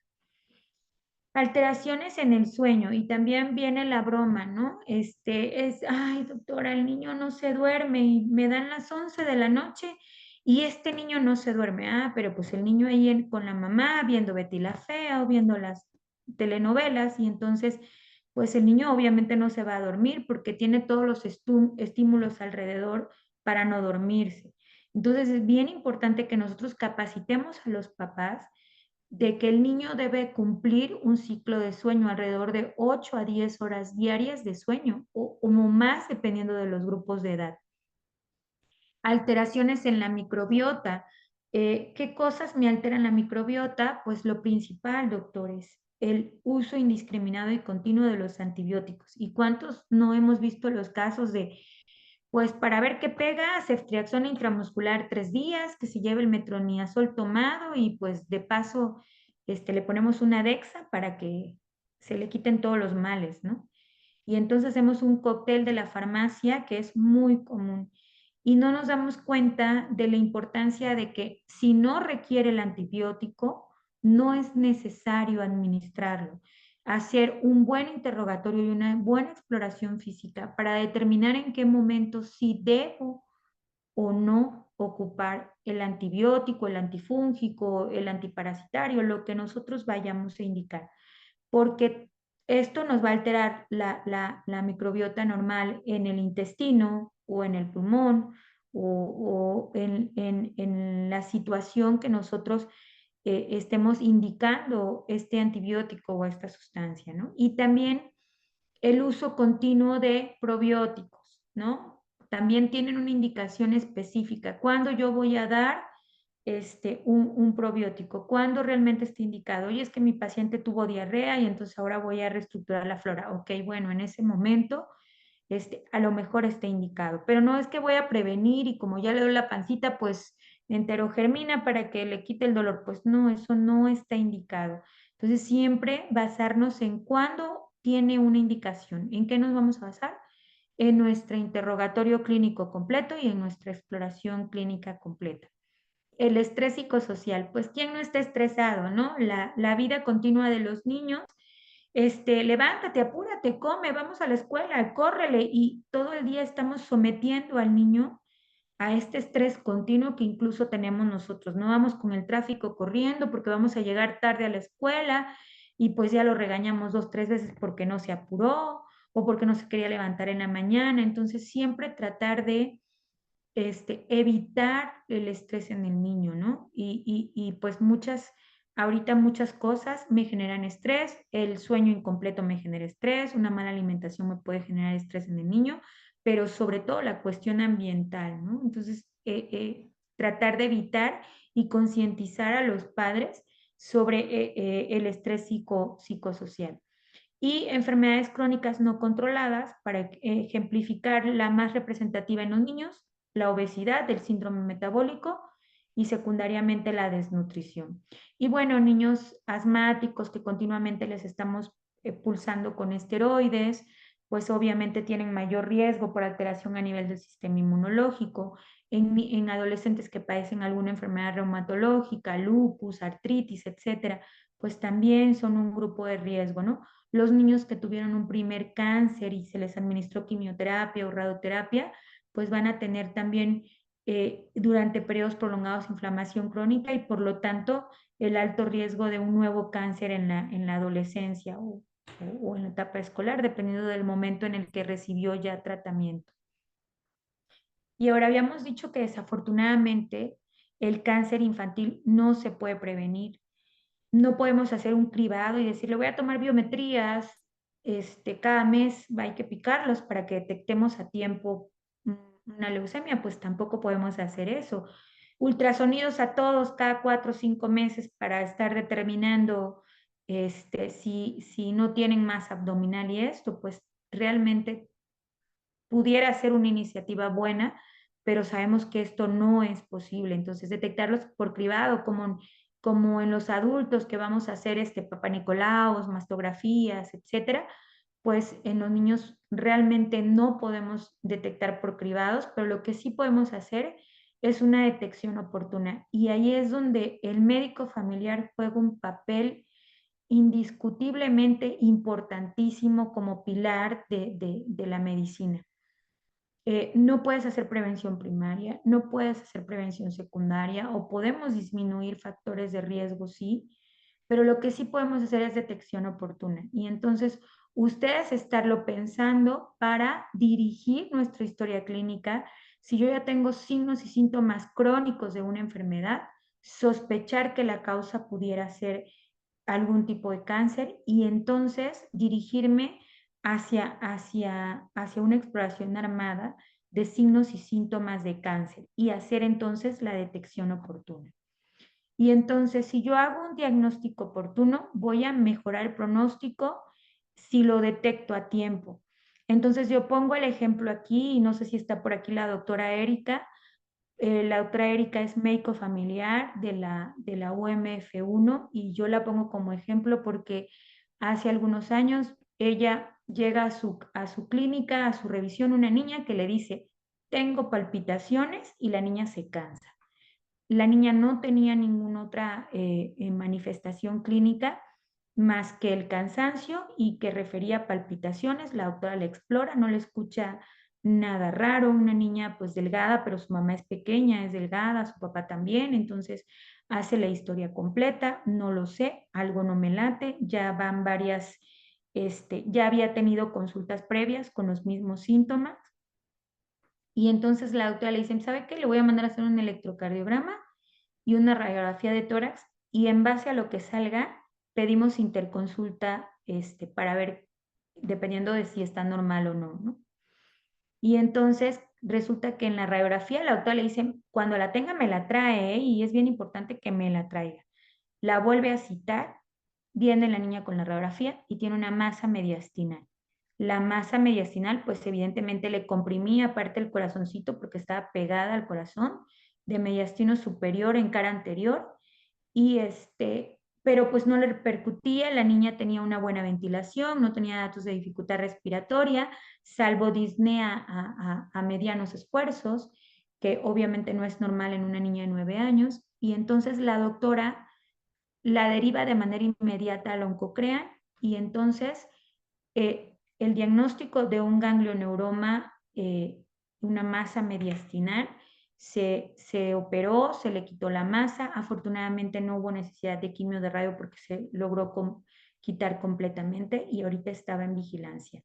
Speaker 3: Alteraciones en el sueño y también viene la broma, ¿no? Ay, doctora, el niño no se duerme y me dan las 11 de la noche y este niño no se duerme. Ah, pero pues el niño ahí con la mamá viendo Betty la Fea o viendo las telenovelas y entonces pues el niño obviamente no se va a dormir porque tiene todos los estímulos alrededor para no dormirse. Entonces es bien importante que nosotros capacitemos a los papás de que el niño debe cumplir un ciclo de sueño alrededor de 8 a 10 horas diarias de sueño o más dependiendo de los grupos de edad. Alteraciones en la microbiota. ¿Qué cosas me alteran la microbiota? Pues lo principal, doctores, el uso indiscriminado y continuo de los antibióticos. ¿Y cuántos no hemos visto los casos de pues para ver qué pega, ceftriaxona intramuscular 3 días, que se lleve el metronidazol tomado y pues de paso le ponemos una Dexa para que se le quiten todos los males, ¿no? Y entonces hacemos un cóctel de la farmacia que es muy común y no nos damos cuenta de la importancia de que si no requiere el antibiótico, no es necesario administrarlo. Hacer un buen interrogatorio y una buena exploración física para determinar en qué momento sí debo o no ocupar el antibiótico, el antifúngico, el antiparasitario, lo que nosotros vayamos a indicar. Porque esto nos va a alterar la microbiota normal en el intestino o en el pulmón o en la situación que nosotros estemos indicando este antibiótico o esta sustancia, ¿no? Y también el uso continuo de probióticos, ¿no? También tienen una indicación específica. ¿Cuándo yo voy a dar un probiótico? ¿Cuándo realmente está indicado? Oye, es que mi paciente tuvo diarrea y entonces ahora voy a reestructurar la flora. Ok, bueno, en ese momento a lo mejor está indicado, pero no es que voy a prevenir y como ya le doy la pancita, pues enterogermina para que le quite el dolor. Pues no, eso no está indicado. Entonces siempre basarnos en cuándo tiene una indicación. ¿En qué nos vamos a basar? en nuestro interrogatorio clínico completo y en nuestra exploración clínica completa. El estrés psicosocial, pues ¿quién no está estresado, no? La vida continua de los niños, levántate, apúrate, come, vamos a la escuela, córrele, y todo el día estamos sometiendo al niño a este estrés continuo que incluso tenemos nosotros. No vamos con el tráfico corriendo porque vamos a llegar tarde a la escuela y pues ya lo regañamos 2, 3 veces porque no se apuró o porque no se quería levantar en la mañana. Entonces siempre tratar de evitar el estrés en el niño, ¿no? Y pues ahorita muchas cosas me generan estrés, el sueño incompleto me genera estrés, una mala alimentación me puede generar estrés en el niño, pero sobre todo la cuestión ambiental, ¿no? Entonces, tratar de evitar y concientizar a los padres sobre el estrés psicosocial. Y enfermedades crónicas no controladas, para ejemplificar la más representativa en los niños, la obesidad, el síndrome metabólico y secundariamente la desnutrición. Y bueno, niños asmáticos que continuamente les estamos pulsando con esteroides, pues obviamente tienen mayor riesgo por alteración a nivel del sistema inmunológico. En adolescentes que padecen alguna enfermedad reumatológica, lupus, artritis, etcétera, pues también son un grupo de riesgo, ¿no? Los niños que tuvieron un primer cáncer y se les administró quimioterapia o radioterapia, pues van a tener también durante periodos prolongados inflamación crónica y por lo tanto el alto riesgo de un nuevo cáncer en la adolescencia o en la etapa escolar, dependiendo del momento en el que recibió ya tratamiento. Y ahora habíamos dicho que desafortunadamente el cáncer infantil no se puede prevenir. No podemos hacer un cribado y decirle voy a tomar biometrías, cada mes hay que picarlos para que detectemos a tiempo una leucemia, pues tampoco podemos hacer eso. Ultrasonidos a todos cada 4 o 5 meses para estar determinando si no tienen masa abdominal y esto, pues realmente pudiera ser una iniciativa buena, pero sabemos que esto no es posible. Entonces, detectarlos por cribado, como en los adultos que vamos a hacer Papá Nicolaos, mastografías, etcétera, pues en los niños realmente no podemos detectar por cribados, pero lo que sí podemos hacer es una detección oportuna. Y ahí es donde el médico familiar juega un papel indiscutiblemente importantísimo como pilar de la medicina. No puedes hacer prevención primaria, no puedes hacer prevención secundaria o podemos disminuir factores de riesgo, sí, pero lo que sí podemos hacer es detección oportuna. Y entonces ustedes estarlo pensando para dirigir nuestra historia clínica. Si yo ya tengo signos y síntomas crónicos de una enfermedad, sospechar que la causa pudiera ser algún tipo de cáncer y entonces dirigirme hacia una exploración armada de signos y síntomas de cáncer y hacer entonces la detección oportuna. Y entonces, si yo hago un diagnóstico oportuno, voy a mejorar el pronóstico si lo detecto a tiempo. Entonces, yo pongo el ejemplo aquí, y no sé si está por aquí la doctora Erika. La doctora Erika es médico familiar de la UMF1 y yo la pongo como ejemplo porque hace algunos años ella llega a su clínica, a su revisión, una niña que le dice, tengo palpitaciones y la niña se cansa. La niña no tenía ninguna otra manifestación clínica más que el cansancio y que refería a palpitaciones. La doctora le explora, no le escucha nada raro, una niña pues delgada, pero su mamá es pequeña, es delgada, su papá también, entonces hace la historia completa, no lo sé, algo no me late, ya van varias, ya había tenido consultas previas con los mismos síntomas. Y entonces la doctora le dice, ¿sabe qué? Le voy a mandar a hacer un electrocardiograma y una radiografía de tórax y en base a lo que salga pedimos interconsulta para ver, dependiendo de si está normal o no, ¿no? Y entonces resulta que en la radiografía la doctora le dice, cuando la tenga me la trae, ¿eh? Y es bien importante que me la traiga. La vuelve a citar, viene la niña con la radiografía y tiene una masa mediastinal. La masa mediastinal, pues evidentemente le comprimía aparte el corazoncito porque estaba pegada al corazón, de mediastino superior en cara anterior, y pero pues no le repercutía, la niña tenía una buena ventilación, no tenía datos de dificultad respiratoria, salvo disnea a medianos esfuerzos, que obviamente no es normal en una niña de 9 años, y entonces la doctora la deriva de manera inmediata al Oncocrean, y entonces el diagnóstico de un ganglioneuroma, una masa mediastinal, se operó, se le quitó la masa, afortunadamente no hubo necesidad de quimio de radio porque se logró quitar completamente y ahorita estaba en vigilancia.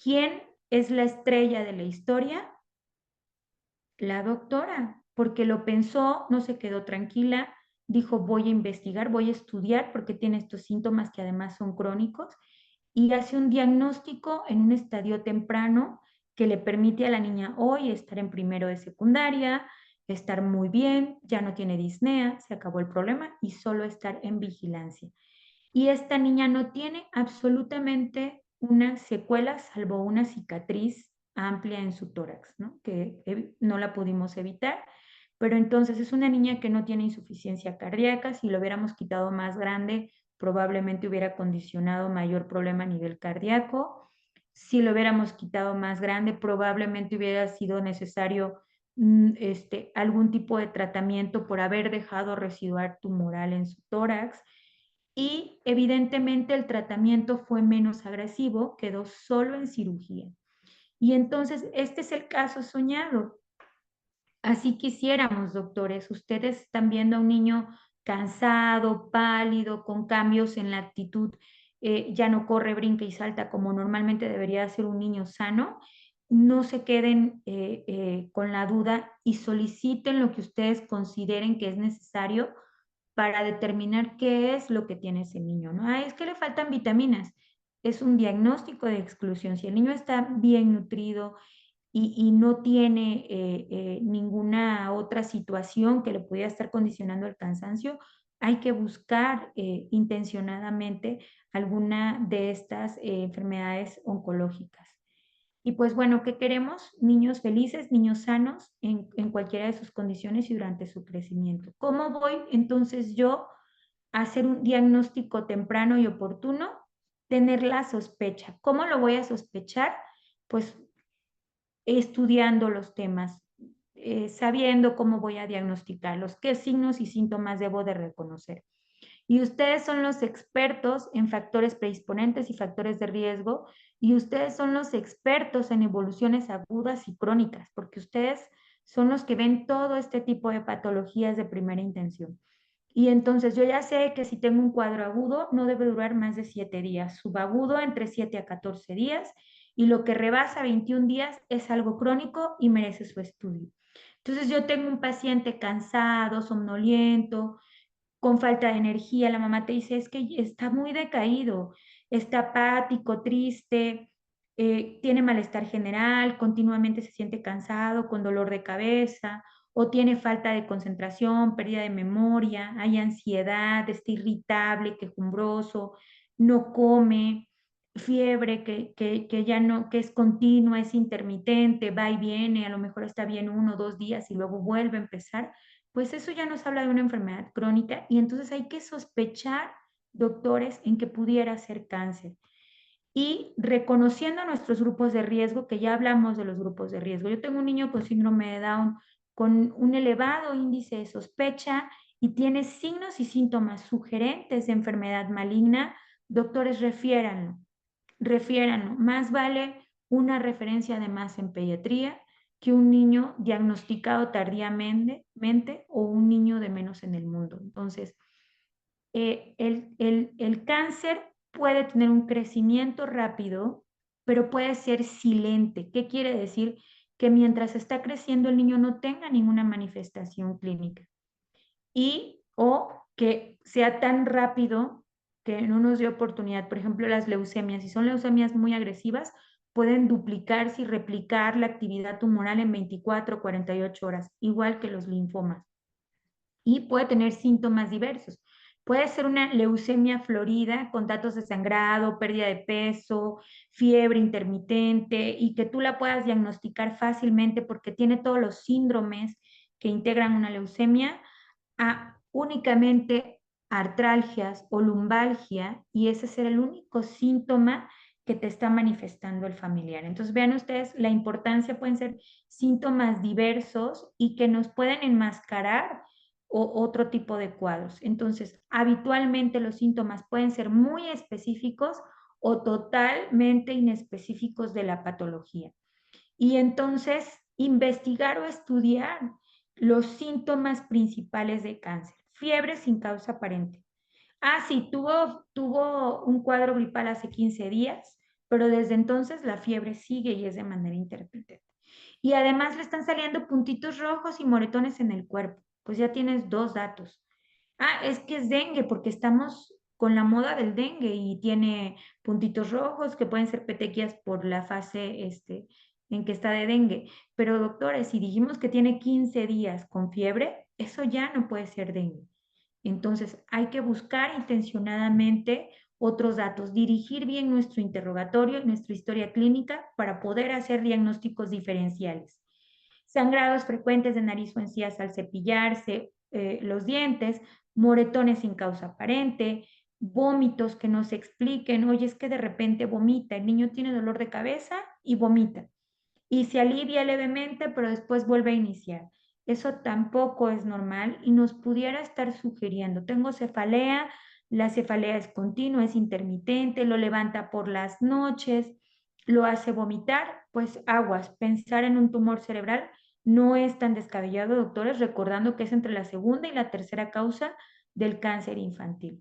Speaker 3: ¿Quién es la estrella de la historia? La doctora, porque lo pensó, no se quedó tranquila, dijo voy a investigar, voy a estudiar porque tiene estos síntomas que además son crónicos y hace un diagnóstico en un estadio temprano que le permite a la niña hoy estar en primero de secundaria, estar muy bien, ya no tiene disnea, se acabó el problema y solo estar en vigilancia. Y esta niña no tiene absolutamente una secuela salvo una cicatriz amplia en su tórax, ¿no? Que no la pudimos evitar, pero entonces es una niña que no tiene insuficiencia cardíaca. Si lo hubiéramos quitado más grande, probablemente hubiera condicionado mayor problema a nivel cardíaco. Si lo hubiéramos quitado más grande, probablemente hubiera sido necesario algún tipo de tratamiento por haber dejado residuar tumoral en su tórax. Y evidentemente el tratamiento fue menos agresivo, quedó solo en cirugía. Y entonces este es el caso soñado. Así quisiéramos, doctores. Ustedes están viendo a un niño cansado, pálido, con cambios en la actitud, ya no corre, brinca y salta como normalmente debería ser un niño sano. No se queden con la duda y soliciten lo que ustedes consideren que es necesario para determinar qué es lo que tiene ese niño, ¿no? Es que le faltan vitaminas. Es un diagnóstico de exclusión. Si el niño está bien nutrido y no tiene ninguna otra situación que le pudiera estar condicionando el cansancio, hay que buscar intencionadamente alguna de estas enfermedades oncológicas. Y pues bueno, ¿qué queremos? Niños felices, niños sanos en cualquiera de sus condiciones y durante su crecimiento. ¿Cómo voy entonces yo a hacer un diagnóstico temprano y oportuno? Tener la sospecha. ¿Cómo lo voy a sospechar? Pues estudiando los temas, sabiendo cómo voy a diagnosticarlos, qué signos y síntomas debo de reconocer. Y ustedes son los expertos en factores predisponentes y factores de riesgo, y ustedes son los expertos en evoluciones agudas y crónicas, porque ustedes son los que ven todo este tipo de patologías de primera intención. Y entonces yo ya sé que si tengo un cuadro agudo no debe durar más de 7 días, subagudo entre 7 a 14 días, y lo que rebasa 21 días es algo crónico y merece su estudio. Entonces yo tengo un paciente cansado, somnoliento, con falta de energía, la mamá te dice, es que está muy decaído, está apático, triste, tiene malestar general, continuamente se siente cansado, con dolor de cabeza, o tiene falta de concentración, pérdida de memoria, hay ansiedad, está irritable, quejumbroso, no come, fiebre que ya no, que es continua, es intermitente, va y viene, a lo mejor está bien 1 o 2 días y luego vuelve a empezar, pues eso ya nos habla de una enfermedad crónica y entonces hay que sospechar, doctores, en que pudiera ser cáncer. Y reconociendo nuestros grupos de riesgo, que ya hablamos de los grupos de riesgo. Yo tengo un niño con síndrome de Down con un elevado índice de sospecha y tiene signos y síntomas sugerentes de enfermedad maligna. Doctores, refiéranlo. Más vale una referencia además en pediatría que un niño diagnosticado tardíamente o un niño de menos en el mundo. Entonces, el cáncer puede tener un crecimiento rápido, pero puede ser silente. ¿Qué quiere decir? Que mientras está creciendo el niño no tenga ninguna manifestación clínica y o que sea tan rápido que no nos dé oportunidad. Por ejemplo, las leucemias, si son leucemias muy agresivas, pueden duplicarse y replicar la actividad tumoral en 24 o 48 horas, igual que los linfomas. Y puede tener síntomas diversos. Puede ser una leucemia florida con datos de sangrado, pérdida de peso, fiebre intermitente y que tú la puedas diagnosticar fácilmente porque tiene todos los síndromes que integran una leucemia, a únicamente artralgias o lumbalgia, y ese será el único síntoma que te está manifestando el familiar. Entonces vean ustedes la importancia, pueden ser síntomas diversos y que nos pueden enmascarar otro tipo de cuadros. Entonces, habitualmente los síntomas pueden ser muy específicos o totalmente inespecíficos de la patología. Y entonces, investigar o estudiar los síntomas principales de cáncer. Fiebre sin causa aparente. Sí, tuvo un cuadro gripal hace 15 días, pero desde entonces la fiebre sigue y es de manera intermitente. Y además le están saliendo puntitos rojos y moretones en el cuerpo. Pues ya tienes 2 datos. Es que es dengue porque estamos con la moda del dengue y tiene puntitos rojos que pueden ser petequias por la fase en que está de dengue. Pero doctores, si dijimos que tiene 15 días con fiebre, eso ya no puede ser dengue. Entonces hay que buscar intencionadamente otros datos, dirigir bien nuestro interrogatorio, nuestra historia clínica para poder hacer diagnósticos diferenciales. Sangrados frecuentes de nariz o encías al cepillarse los dientes, moretones sin causa aparente, vómitos que no se expliquen. Oye, es que de repente vomita, el niño tiene dolor de cabeza y vomita. Y se alivia levemente, pero después vuelve a iniciar. Eso tampoco es normal y nos pudiera estar sugiriendo, tengo cefalea, la cefalea es continua, es intermitente, lo levanta por las noches, lo hace vomitar, pues aguas, pensar en un tumor cerebral no es tan descabellado, doctores, recordando que es entre la segunda y la tercera causa del cáncer infantil.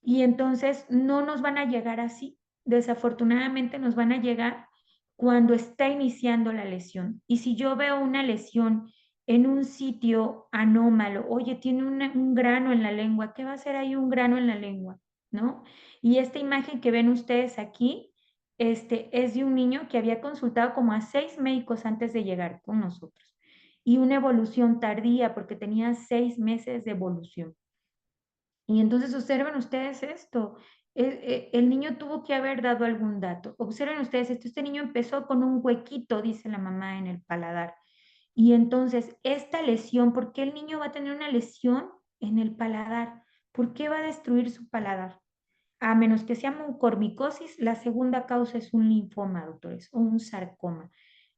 Speaker 3: Y entonces no nos van a llegar así, desafortunadamente nos van a llegar cuando está iniciando la lesión. Y si yo veo una lesión en un sitio anómalo, oye, tiene un grano en la lengua, ¿qué va a hacer ahí un grano en la lengua? ¿No? Y esta imagen que ven ustedes aquí, es de un niño que había consultado como a 6 médicos antes de llegar con nosotros. Y una evolución tardía, porque tenía 6 meses de evolución. Y entonces observen ustedes esto. El niño tuvo que haber dado algún dato. Observen ustedes esto. Este niño empezó con un huequito, dice la mamá, en el paladar. Y entonces, esta lesión, ¿por qué el niño va a tener una lesión en el paladar? ¿Por qué va a destruir su paladar? A menos que sea mucormicosis, la segunda causa es un linfoma, doctores, o un sarcoma.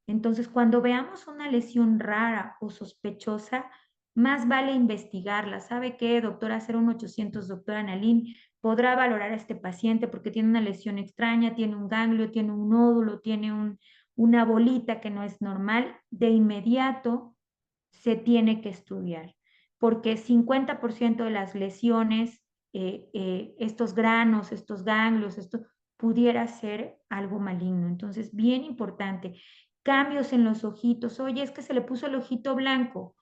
Speaker 3: Entonces, cuando veamos una lesión rara o sospechosa, más vale investigarla. ¿Sabe qué, doctora? 01800, doctora Nalín, podrá valorar a este paciente porque tiene una lesión extraña, tiene un ganglio, tiene un nódulo, tiene una bolita que no es normal. De inmediato se tiene que estudiar, porque 50% de las lesiones, estos granos, estos ganglios, esto pudiera ser algo maligno. Entonces, bien importante. Cambios en los ojitos. Oye, es que se le puso el ojito blanco.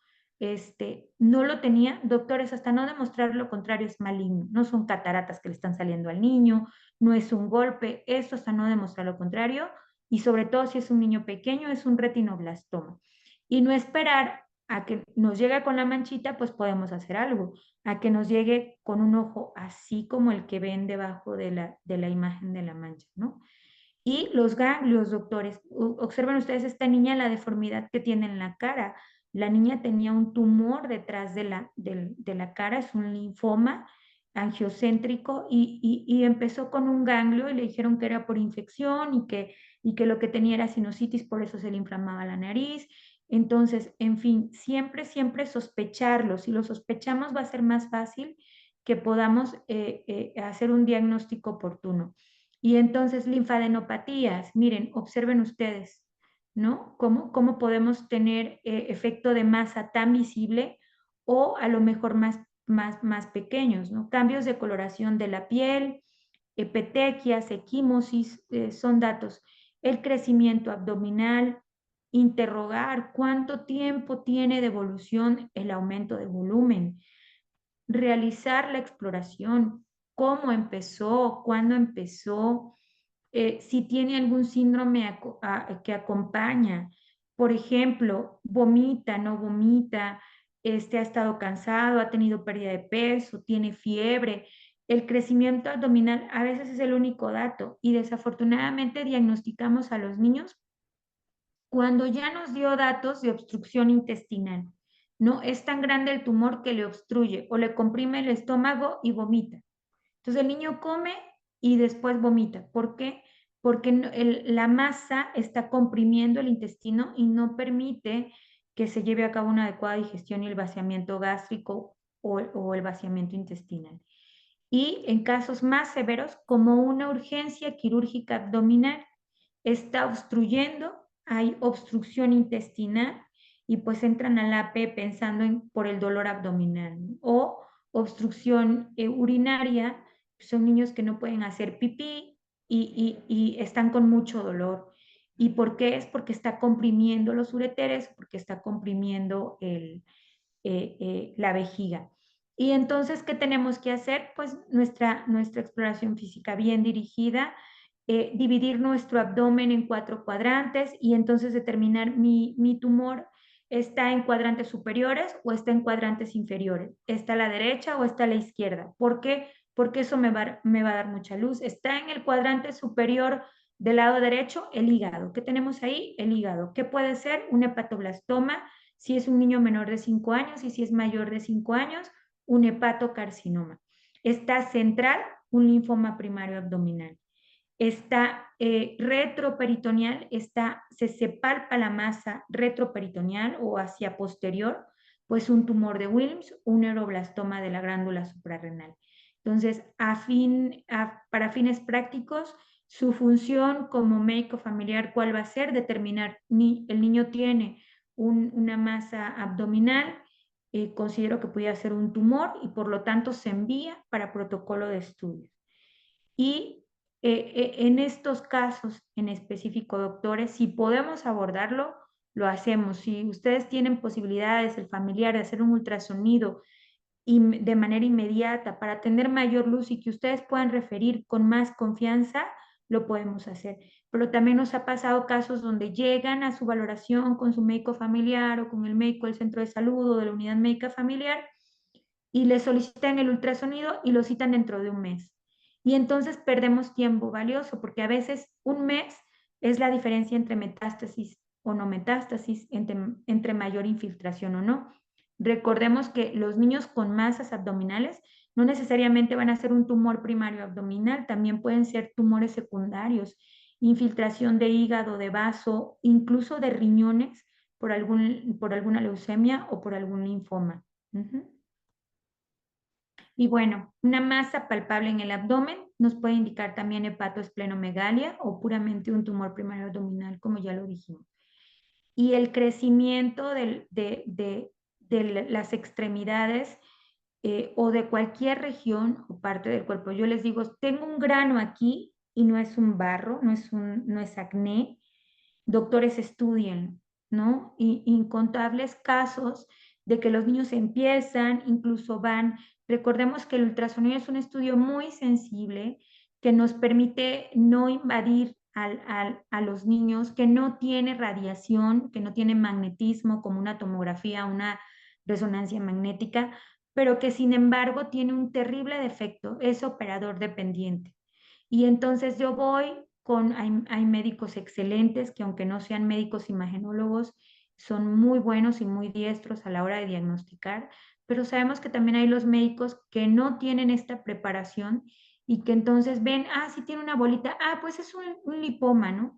Speaker 3: No lo tenía, doctores, hasta no demostrar lo contrario es maligno. No son cataratas que le están saliendo al niño, no es un golpe, esto hasta no demostrar lo contrario, y sobre todo si es un niño pequeño, es un retinoblastoma. Y no esperar a que nos llegue con la manchita, pues podemos hacer algo. A que nos llegue con un ojo así como el que ven debajo de la imagen de la mancha, ¿no? Y los ganglios, doctores, observen ustedes esta niña, la deformidad que tiene en la cara. La niña tenía un tumor detrás de la cara, es un linfoma angiocéntrico y empezó con un ganglio y le dijeron que era por infección y que lo que tenía era sinusitis, por eso se le inflamaba la nariz. Entonces, en fin, siempre, siempre sospecharlo. Si lo sospechamos va a ser más fácil que podamos hacer un diagnóstico oportuno. Y entonces, linfadenopatías, miren, observen ustedes, ¿no? ¿Cómo podemos tener efecto de masa tan visible o a lo mejor más pequeños, ¿no? Cambios de coloración de la piel, petequias, equimosis, son datos. El crecimiento abdominal, interrogar cuánto tiempo tiene de evolución el aumento de volumen, realizar la exploración, cómo empezó, cuándo empezó, si tiene algún síndrome que acompaña. Por ejemplo, vomita, no vomita, ha estado cansado, ha tenido pérdida de peso, tiene fiebre. El crecimiento abdominal a veces es el único dato y desafortunadamente diagnosticamos a los niños cuando ya nos dio datos de obstrucción intestinal. ¿no? Es tan grande el tumor que le obstruye o le comprime el estómago y vomita. Entonces el niño come y después vomita. ¿Por qué? Porque la masa está comprimiendo el intestino y no permite que se lleve a cabo una adecuada digestión y el vaciamiento gástrico o el vaciamiento intestinal. Y en casos más severos, como una urgencia quirúrgica abdominal, está obstruyendo, hay obstrucción intestinal y pues entran al AP pensando por el dolor abdominal, ¿no? O obstrucción urinaria, son niños que no pueden hacer pipí y están con mucho dolor. ¿Y por qué? Es porque está comprimiendo los ureteres, porque está comprimiendo la vejiga. Y entonces, ¿qué tenemos que hacer? Pues nuestra exploración física bien dirigida, dividir nuestro abdomen en 4 cuadrantes y entonces determinar mi tumor está en cuadrantes superiores o está en cuadrantes inferiores, está a la derecha o está a la izquierda. ¿Por qué? Porque eso me va a dar mucha luz. Está en el cuadrante superior del lado derecho, el hígado. ¿Qué tenemos ahí? El hígado. ¿Qué puede ser? Un hepatoblastoma, si es un niño menor de 5 años y si es mayor de 5 años, un hepatocarcinoma. Está central, un linfoma primario abdominal. Está retroperitoneal, se palpa la masa retroperitoneal o hacia posterior, pues un tumor de Wilms, un neuroblastoma de la glándula suprarrenal. Entonces, para fines prácticos, su función como médico familiar, ¿cuál va a ser? Determinar, el niño tiene una masa abdominal, considero que pudiera ser un tumor y por lo tanto se envía para protocolo de estudio. Y en estos casos en específico, doctores, si podemos abordarlo, lo hacemos. Si ustedes tienen posibilidades, el familiar, de hacer un ultrasonido de manera inmediata para tener mayor luz y que ustedes puedan referir con más confianza, lo podemos hacer. Pero también nos ha pasado casos donde llegan a su valoración con su médico familiar o con el médico del centro de salud o de la unidad médica familiar y le solicitan el ultrasonido y lo citan dentro de un mes. Y entonces perdemos tiempo valioso porque a veces un mes es la diferencia entre metástasis o no metástasis, entre mayor infiltración o no. Recordemos que los niños con masas abdominales no necesariamente van a ser un tumor primario abdominal, también pueden ser tumores secundarios, infiltración de hígado, de vaso, incluso de riñones por alguna leucemia o por algún linfoma. Y bueno, una masa palpable en el abdomen nos puede indicar también hepatoesplenomegalia o puramente un tumor primario abdominal, como ya lo dijimos. Y el crecimiento de las extremidades o de cualquier región o parte del cuerpo. Yo les digo, tengo un grano aquí y no es un barro, no es acné. Doctores, estudien, ¿no? Y incontables casos de que los niños empiezan, incluso van. Recordemos que el ultrasonido es un estudio muy sensible que nos permite no invadir a los niños, que no tiene radiación, que no tiene magnetismo como una tomografía, una resonancia magnética, pero que sin embargo tiene un terrible defecto, es operador dependiente. Y entonces yo voy hay médicos excelentes que aunque no sean médicos imagenólogos, son muy buenos y muy diestros a la hora de diagnosticar, pero sabemos que también hay los médicos que no tienen esta preparación y que entonces ven, sí tiene una bolita, pues es un lipoma, ¿no?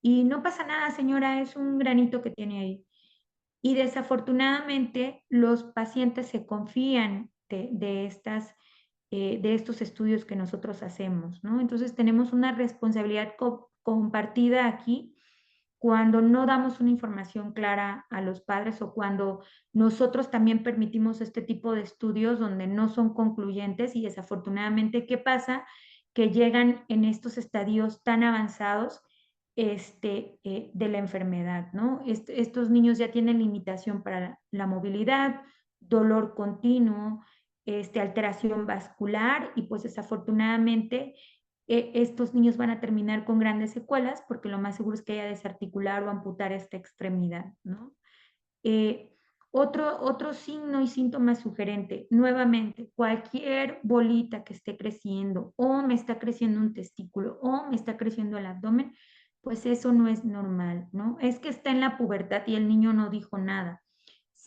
Speaker 3: Y no pasa nada, señora, es un granito que tiene ahí. Y desafortunadamente los pacientes se confían de estos estudios que nosotros hacemos, ¿no? Entonces tenemos una responsabilidad compartida aquí cuando no damos una información clara a los padres o cuando nosotros también permitimos este tipo de estudios donde no son concluyentes y desafortunadamente, ¿qué pasa? Que llegan en estos estadios tan avanzados de la enfermedad, ¿no? Estos niños ya tienen limitación para la movilidad, dolor continuo, alteración vascular y pues desafortunadamente estos niños van a terminar con grandes secuelas porque lo más seguro es que haya desarticular o amputar esta extremidad, ¿no? Otro signo y síntoma sugerente, nuevamente, cualquier bolita que esté creciendo o me está creciendo un testículo o me está creciendo el abdomen, pues eso no es normal, ¿no? Es que está en la pubertad y el niño no dijo nada.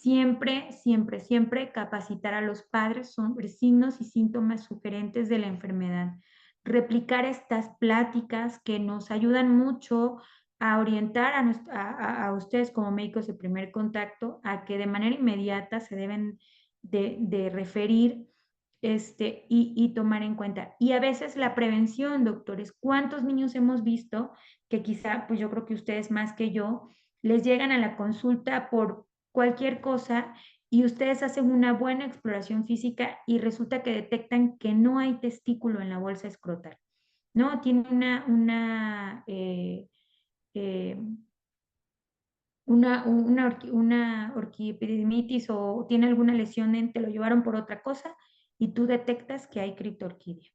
Speaker 3: Siempre, siempre, siempre capacitar a los padres sobre signos y síntomas sugerentes de la enfermedad. Replicar estas pláticas que nos ayudan mucho a orientar a ustedes como médicos de primer contacto a que de manera inmediata se deben de referir y tomar en cuenta. Y a veces la prevención, doctores, ¿cuántos niños hemos visto que quizá, pues yo creo que ustedes más que yo, les llegan a la consulta por cualquier cosa y ustedes hacen una buena exploración física y resulta que detectan que no hay testículo en la bolsa escrotal, ¿no? Tiene una orquiepididimitis o tiene alguna lesión te lo llevaron por otra cosa y tú detectas que hay criptorquidia.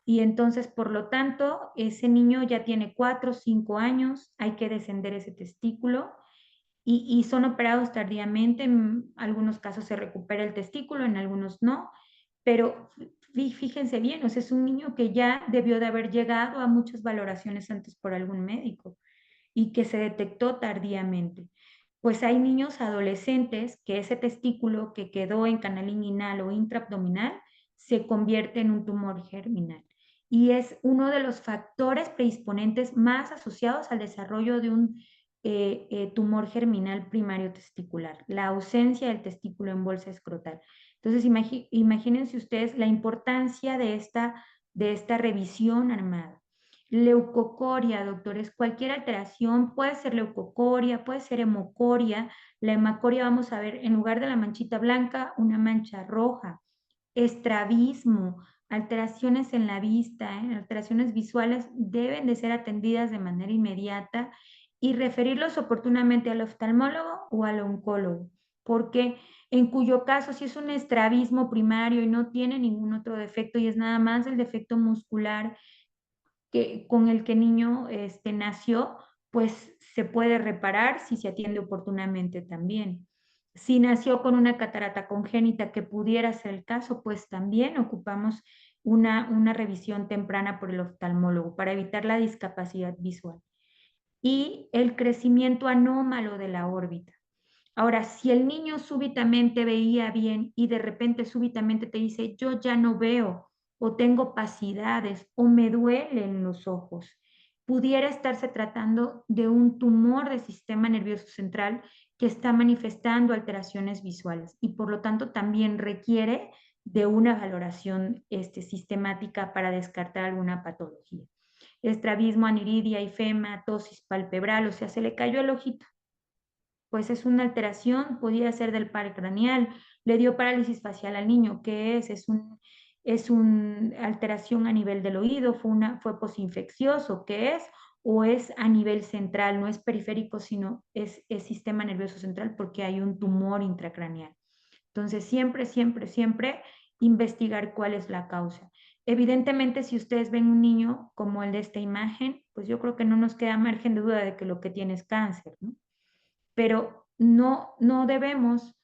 Speaker 3: Y entonces, por lo tanto, ese niño ya tiene 4 o 5 años, hay que descender ese testículo y son operados tardíamente. En algunos casos se recupera el testículo, en algunos no, pero fíjense bien, o sea, es un niño que ya debió de haber llegado a muchas valoraciones antes por algún médico y que se detectó tardíamente. Pues hay niños adolescentes que ese testículo que quedó en canal inguinal o intraabdominal se convierte en un tumor germinal. Y es uno de los factores predisponentes más asociados al desarrollo de un tumor germinal primario testicular, la ausencia del testículo en bolsa escrotal. Entonces, imagínense ustedes la importancia de esta revisión armada. Leucocoria, doctores, cualquier alteración, puede ser leucocoria, puede ser hemocoria. La hemacoria vamos a ver, en lugar de la manchita blanca, una mancha roja. Estrabismo, alteraciones en la vista, alteraciones visuales deben de ser atendidas de manera inmediata y referirlos oportunamente al oftalmólogo o al oncólogo, porque en cuyo caso si es un estrabismo primario y no tiene ningún otro defecto y es nada más el defecto muscular con el que el niño nació, pues se puede reparar si se atiende oportunamente también. Si nació con una catarata congénita que pudiera ser el caso, pues también ocupamos una revisión temprana por el oftalmólogo para evitar la discapacidad visual. Y el crecimiento anómalo de la órbita. Ahora, si el niño súbitamente veía bien y de repente súbitamente te dice, yo ya no veo, o tengo opacidades, o me duelen los ojos, pudiera estarse tratando de un tumor del sistema nervioso central que está manifestando alteraciones visuales y por lo tanto también requiere de una valoración sistemática para descartar alguna patología. Estrabismo, aniridia, ifema, tosis palpebral, o sea, se le cayó el ojito. Pues es una alteración, podría ser del par craneal, le dio parálisis facial al niño, ¿qué es? Es una alteración a nivel del oído, fue posinfeccioso, ¿qué es? O es a nivel central, no es periférico, sino es sistema nervioso central porque hay un tumor intracraneal. Entonces, siempre, siempre, siempre investigar cuál es la causa. Evidentemente, si ustedes ven un niño como el de esta imagen, pues yo creo que no nos queda margen de duda de que lo que tiene es cáncer, ¿no? Pero no debemos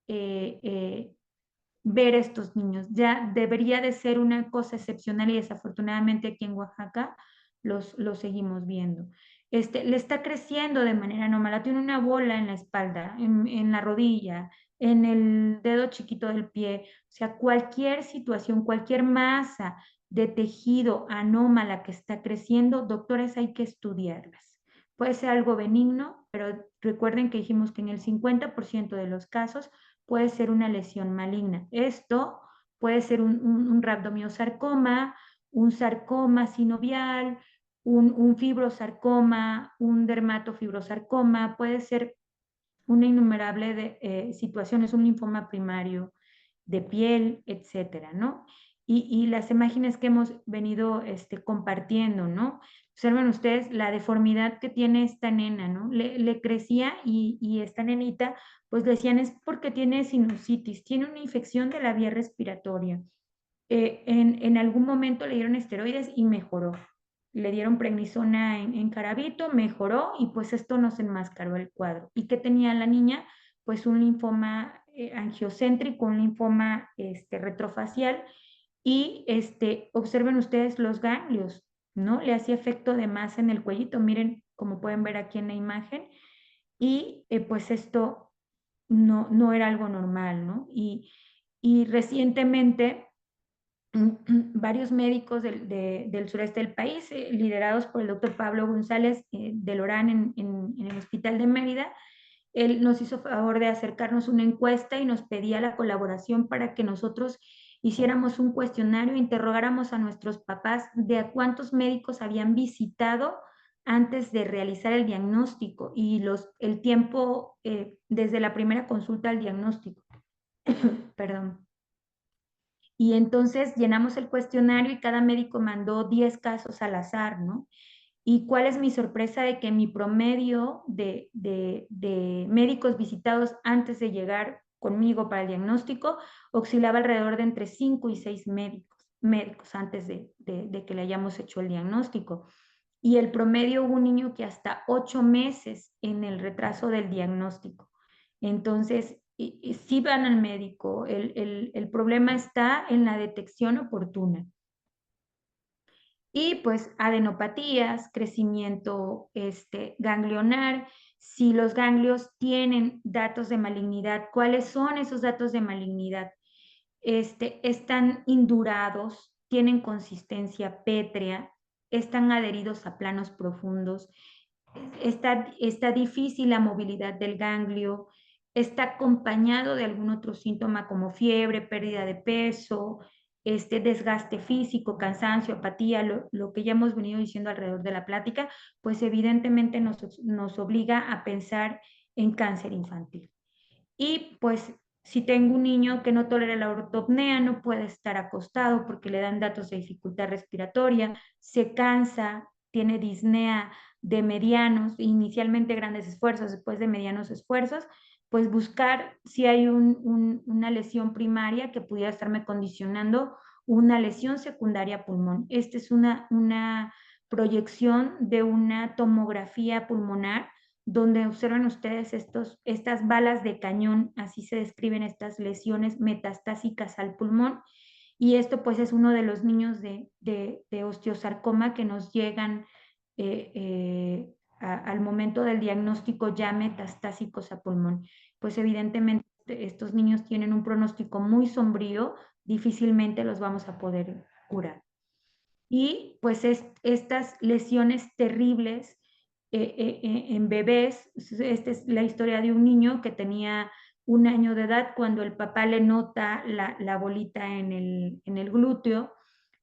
Speaker 3: ver estos niños. Ya debería de ser una cosa excepcional y desafortunadamente aquí en Oaxaca los seguimos viendo. Le está creciendo de manera anómala, tiene una bola en la espalda, en la rodilla, en el dedo chiquito del pie. O sea, cualquier situación, cualquier masa de tejido anómala que está creciendo, doctores, hay que estudiarlas. Puede ser algo benigno, pero recuerden que dijimos que en el 50% de los casos puede ser una lesión maligna. Esto puede ser un rhabdomiosarcoma, un sarcoma sinovial, un fibrosarcoma, un dermatofibrosarcoma, puede ser una innumerable de situaciones, un linfoma primario de piel, etcétera, ¿no? Y las imágenes que hemos venido compartiendo, ¿no? Observen ustedes la deformidad que tiene esta nena, ¿no? Le crecía y esta nenita, pues decían es porque tiene sinusitis, tiene una infección de la vía respiratoria. En algún momento le dieron esteroides y mejoró. Le dieron prednisona en carabito, mejoró y pues esto nos enmascaró el cuadro. ¿Y qué tenía la niña? Pues un linfoma angiocéntrico, un linfoma retrofacial y observen ustedes los ganglios, ¿no? Le hacía efecto de masa en el cuellito, miren como pueden ver aquí en la imagen y pues esto no era algo normal, ¿no? Y recientemente varios médicos del sureste del país, liderados por el doctor Pablo González de Lorán en el Hospital de Mérida, él nos hizo favor de acercarnos una encuesta y nos pedía la colaboración para que nosotros hiciéramos un cuestionario, interrogáramos a nuestros papás de a cuántos médicos habían visitado antes de realizar el diagnóstico y el tiempo desde la primera consulta al diagnóstico. Perdón. Y entonces llenamos el cuestionario y cada médico mandó 10 casos al azar, ¿no? ¿Y cuál es mi sorpresa de que mi promedio de médicos visitados antes de llegar conmigo para el diagnóstico oscilaba alrededor de entre 5 y 6 médicos antes de que le hayamos hecho el diagnóstico? Y el promedio hubo un niño que hasta 8 meses en el retraso del diagnóstico. Entonces, sí van al médico, el problema está en la detección oportuna. Y pues adenopatías, crecimiento ganglionar, si los ganglios tienen datos de malignidad, ¿cuáles son esos datos de malignidad? Están indurados, tienen consistencia pétrea, están adheridos a planos profundos, está difícil la movilidad del ganglio, está acompañado de algún otro síntoma como fiebre, pérdida de peso, desgaste físico, cansancio, apatía, lo que ya hemos venido diciendo alrededor de la plática, pues evidentemente nos obliga a pensar en cáncer infantil. Y pues si tengo un niño que no tolera la ortopnea, no puede estar acostado porque le dan datos de dificultad respiratoria, se cansa, tiene disnea de medianos, inicialmente grandes esfuerzos, después de medianos esfuerzos, pues buscar si hay una lesión primaria que pudiera estarme condicionando una lesión secundaria pulmón. Esta es una proyección de una tomografía pulmonar donde observan ustedes estas balas de cañón, así se describen estas lesiones metastásicas al pulmón, y esto pues es uno de los niños de osteosarcoma que nos llegan al momento del diagnóstico ya metastásicos a pulmón. Pues evidentemente estos niños tienen un pronóstico muy sombrío, difícilmente los vamos a poder curar. Y pues estas lesiones terribles en bebés, esta es la historia de un niño que tenía 1 año de edad cuando el papá le nota la bolita en el glúteo,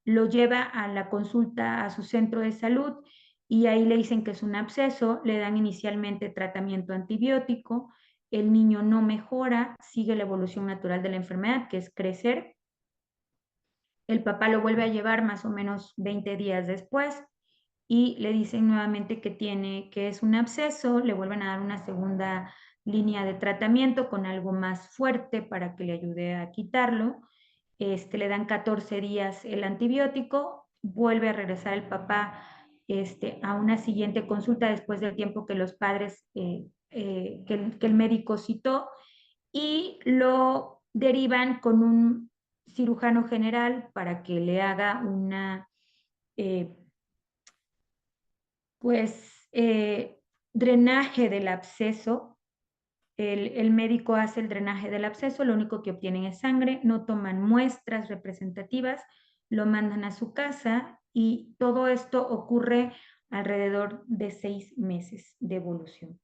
Speaker 3: lo lleva a la consulta a su centro de salud y ahí le dicen que es un absceso, le dan inicialmente tratamiento antibiótico, el niño no mejora, sigue la evolución natural de la enfermedad, que es crecer. El papá lo vuelve a llevar más o menos 20 días después y le dicen nuevamente que es un absceso, le vuelven a dar una segunda línea de tratamiento con algo más fuerte para que le ayude a quitarlo. Le dan 14 días el antibiótico, vuelve a regresar el papá a una siguiente consulta después del tiempo que los padres, que el médico citó, y lo derivan con un cirujano general para que le haga una, drenaje del absceso. El médico hace el drenaje del absceso, lo único que obtienen es sangre, no toman muestras representativas, lo mandan a su casa y todo esto ocurre alrededor de 6 meses de evolución.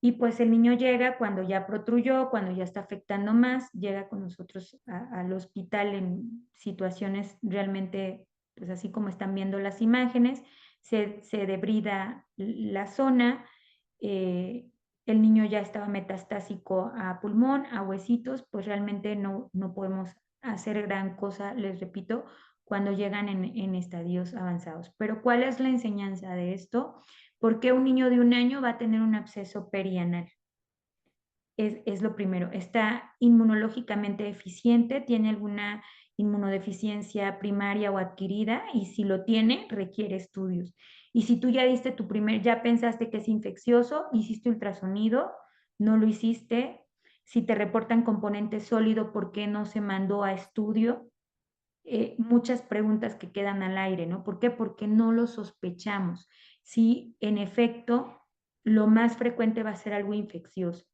Speaker 3: Y pues el niño llega cuando ya protruyó, cuando ya está afectando más, llega con nosotros al hospital en situaciones realmente, pues así como están viendo las imágenes, se debrida la zona, el niño ya estaba metastásico a pulmón, a huesitos, pues realmente no podemos hacer gran cosa, les repito, cuando llegan en estadios avanzados. Pero ¿cuál es la enseñanza de esto? ¿Por qué un niño de 1 año va a tener un absceso perianal? Es lo primero. Está inmunológicamente eficiente, tiene alguna inmunodeficiencia primaria o adquirida, y si lo tiene, requiere estudios. Y si tú ya diste ya pensaste que es infeccioso, hiciste ultrasonido, no lo hiciste. Si te reportan componente sólido, ¿por qué no se mandó a estudio? Muchas preguntas que quedan al aire, ¿no? ¿Por qué? Porque no lo sospechamos. Sí, en efecto, lo más frecuente va a ser algo infeccioso,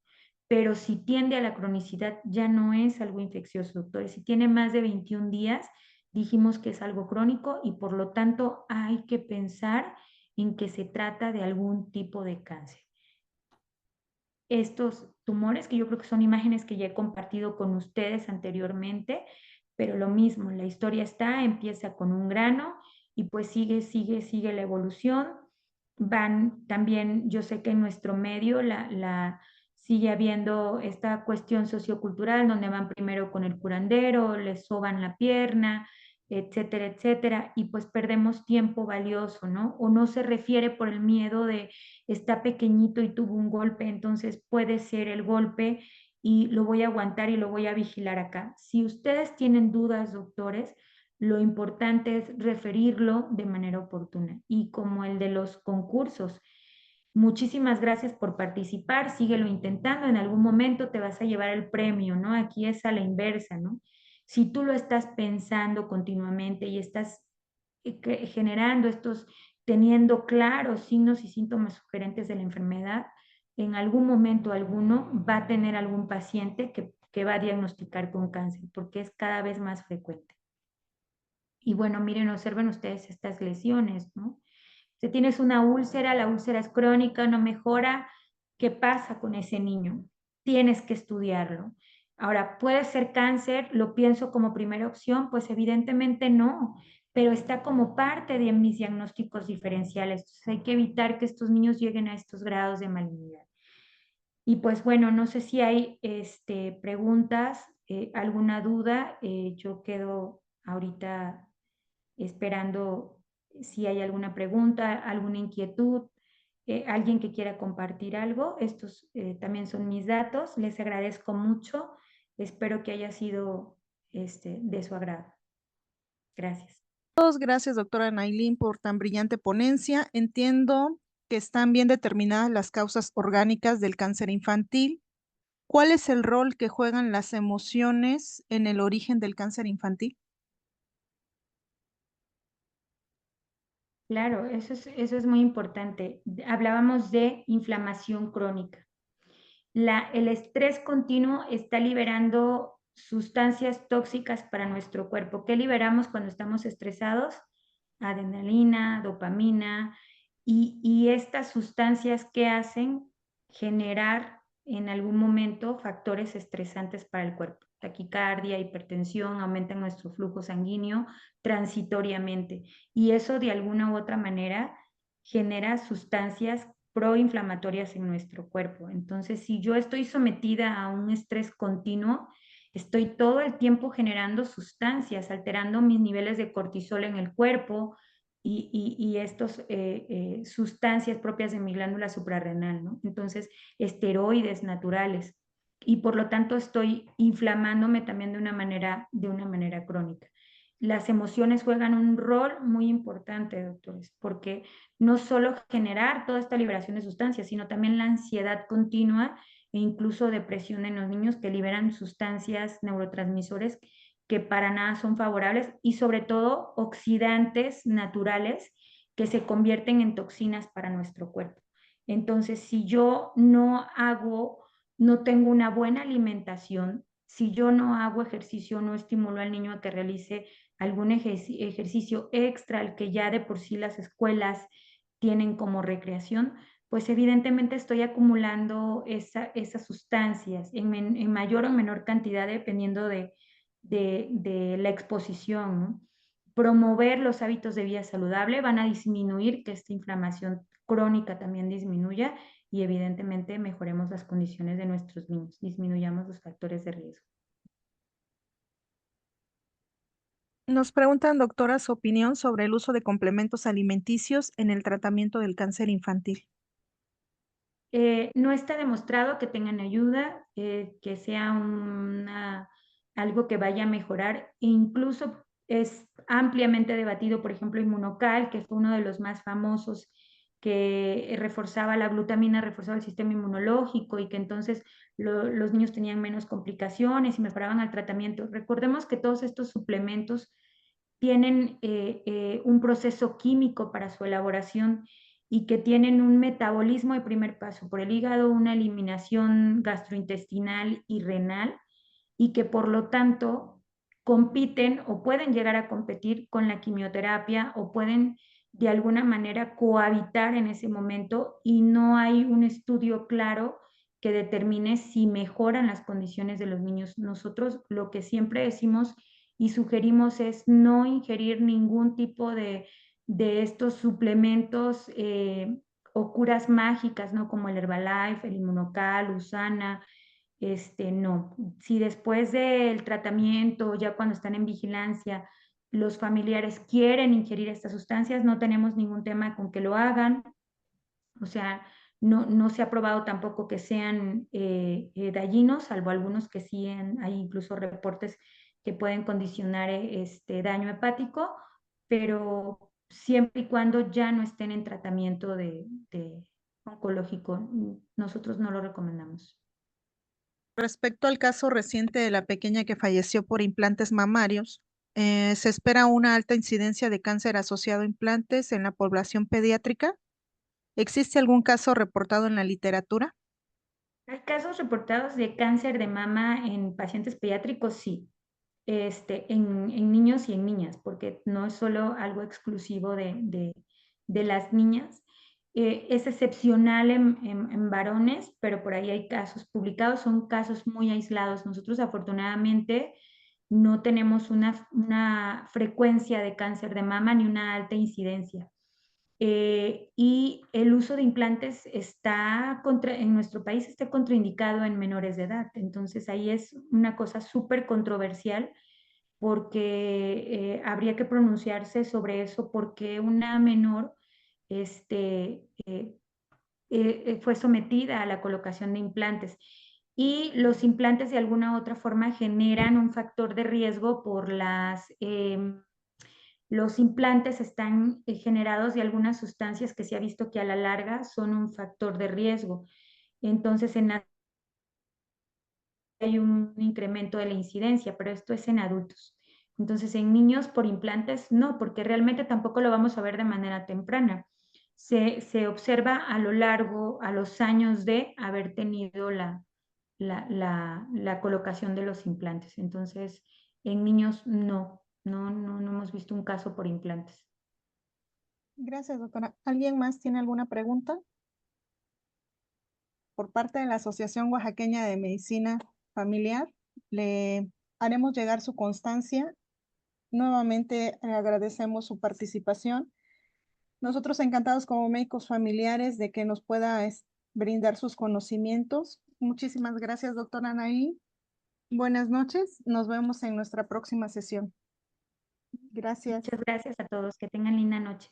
Speaker 3: pero si tiende a la cronicidad ya no es algo infeccioso, doctores. Si tiene más de 21 días, dijimos que es algo crónico y por lo tanto hay que pensar en que se trata de algún tipo de cáncer. Estos tumores, que yo creo que son imágenes que ya he compartido con ustedes anteriormente, pero lo mismo, la historia empieza con un grano y pues sigue la evolución. Van también, yo sé que en nuestro medio sigue habiendo esta cuestión sociocultural donde van primero con el curandero, les soban la pierna, etcétera, etcétera, y pues perdemos tiempo valioso, ¿no? O no se refiere por el miedo de está pequeñito y tuvo un golpe, entonces puede ser el golpe y lo voy a aguantar y lo voy a vigilar acá. Si ustedes tienen dudas, doctores, lo importante es referirlo de manera oportuna. Y como el de los concursos, muchísimas gracias por participar, síguelo intentando, en algún momento te vas a llevar el premio, ¿no? Aquí es a la inversa, ¿no? Si tú lo estás pensando continuamente y estás generando teniendo claros signos y síntomas sugerentes de la enfermedad, en algún momento alguno va a tener algún paciente que va a diagnosticar con cáncer, porque es cada vez más frecuente. Y bueno, miren, observen ustedes estas lesiones, ¿no? Si tienes una úlcera, la úlcera es crónica, no mejora, ¿qué pasa con ese niño? Tienes que estudiarlo. Ahora, ¿puede ser cáncer? ¿Lo pienso como primera opción? Pues evidentemente no, pero está como parte de mis diagnósticos diferenciales. Entonces hay que evitar que estos niños lleguen a estos grados de malignidad. Y pues bueno, no sé si hay preguntas, alguna duda. Yo quedo ahorita esperando si hay alguna pregunta, alguna inquietud, alguien que quiera compartir algo. Estos también son mis datos. Les agradezco mucho. Espero que haya sido de su agrado. Gracias.
Speaker 1: Gracias, doctora Nailín, por tan brillante ponencia. Entiendo que están bien determinadas las causas orgánicas del cáncer infantil. ¿Cuál es el rol que juegan las emociones en el origen del cáncer infantil?
Speaker 3: Claro, eso es muy importante. Hablábamos de inflamación crónica. El estrés continuo está liberando sustancias tóxicas para nuestro cuerpo. ¿Qué liberamos cuando estamos estresados? Adrenalina, dopamina y estas sustancias que hacen generar en algún momento factores estresantes para el cuerpo. Taquicardia, hipertensión, aumentan nuestro flujo sanguíneo transitoriamente y eso de alguna u otra manera genera sustancias proinflamatorias en nuestro cuerpo. Entonces, si yo estoy sometida a un estrés continuo, estoy todo el tiempo generando sustancias, alterando mis niveles de cortisol en el cuerpo y estas sustancias propias de mi glándula suprarrenal, ¿no? Entonces, esteroides naturales. Y por lo tanto estoy inflamándome también de una manera crónica. Las emociones juegan un rol muy importante, doctores, porque no solo generar toda esta liberación de sustancias, sino también la ansiedad continua e incluso depresión en los niños que liberan sustancias, neurotransmisores que para nada son favorables y sobre todo oxidantes naturales que se convierten en toxinas para nuestro cuerpo. Entonces, si yo no tengo una buena alimentación, si yo no hago ejercicio, no estimulo al niño a que realice algún ejercicio extra, al que ya de por sí las escuelas tienen como recreación, pues evidentemente estoy acumulando esas sustancias en mayor o menor cantidad dependiendo de la exposición, ¿no? Promover los hábitos de vida saludable van a disminuir que esta inflamación crónica también disminuya y evidentemente mejoremos las condiciones de nuestros niños, disminuyamos los factores de riesgo.
Speaker 1: Nos preguntan, doctora, su opinión sobre el uso de complementos alimenticios en el tratamiento del cáncer infantil.
Speaker 3: No está demostrado que tengan ayuda, que sea algo que vaya a mejorar. E incluso es ampliamente debatido, por ejemplo, Inmunocal, que fue uno de los más famosos, que reforzaba la glutamina, reforzaba el sistema inmunológico y que entonces los niños tenían menos complicaciones y mejoraban el tratamiento. Recordemos que todos estos suplementos tienen un proceso químico para su elaboración y que tienen un metabolismo de primer paso por el hígado, una eliminación gastrointestinal y renal, y que por lo tanto compiten o pueden llegar a competir con la quimioterapia o pueden de alguna manera cohabitar en ese momento, y no hay un estudio claro que determine si mejoran las condiciones de los niños. Nosotros lo que siempre decimos y sugerimos es no ingerir ningún tipo de estos suplementos o curas mágicas, ¿no? Como el Herbalife, el Inmunocal, Usana. No. Si después del tratamiento, ya cuando están en vigilancia, los familiares quieren ingerir estas sustancias, no tenemos ningún tema con que lo hagan. O sea, no se ha probado tampoco que sean dañinos, salvo algunos que sí hay incluso reportes que pueden condicionar daño hepático, pero siempre y cuando ya no estén en tratamiento de oncológico, nosotros no lo recomendamos.
Speaker 1: Respecto al caso reciente de la pequeña que falleció por implantes mamarios, ¿se espera una alta incidencia de cáncer asociado a implantes en la población pediátrica? ¿Existe algún caso reportado en la literatura?
Speaker 3: ¿Hay casos reportados de cáncer de mama en pacientes pediátricos? Sí, en niños y en niñas, porque no es solo algo exclusivo de las niñas. Es excepcional en varones, pero por ahí hay casos publicados, son casos muy aislados. Nosotros afortunadamente no tenemos una frecuencia de cáncer de mama ni una alta incidencia. Y el uso de implantes en nuestro país está contraindicado en menores de edad. Entonces ahí es una cosa súper controversial porque habría que pronunciarse sobre eso, porque una menor fue sometida a la colocación de implantes. Y los implantes de alguna u otra forma generan un factor de riesgo por los implantes están generados de algunas sustancias que se ha visto que a la larga son un factor de riesgo. Entonces, hay un incremento de la incidencia, pero esto es en adultos. Entonces, en niños por implantes no, porque realmente tampoco lo vamos a ver de manera temprana. Se observa a lo largo, a los años de haber tenido la colocación de los implantes. Entonces, en niños no hemos visto un caso por implantes.
Speaker 1: Gracias, doctora. ¿Alguien más tiene alguna pregunta? Por parte de la Asociación Oaxaqueña de Medicina Familiar, le haremos llegar su constancia. Nuevamente agradecemos su participación. Nosotros encantados como médicos familiares de que nos pueda brindar sus conocimientos. Muchísimas gracias, doctora Anaí. Buenas noches. Nos vemos en nuestra próxima sesión. Gracias.
Speaker 3: Muchas gracias a todos. Que tengan linda noche.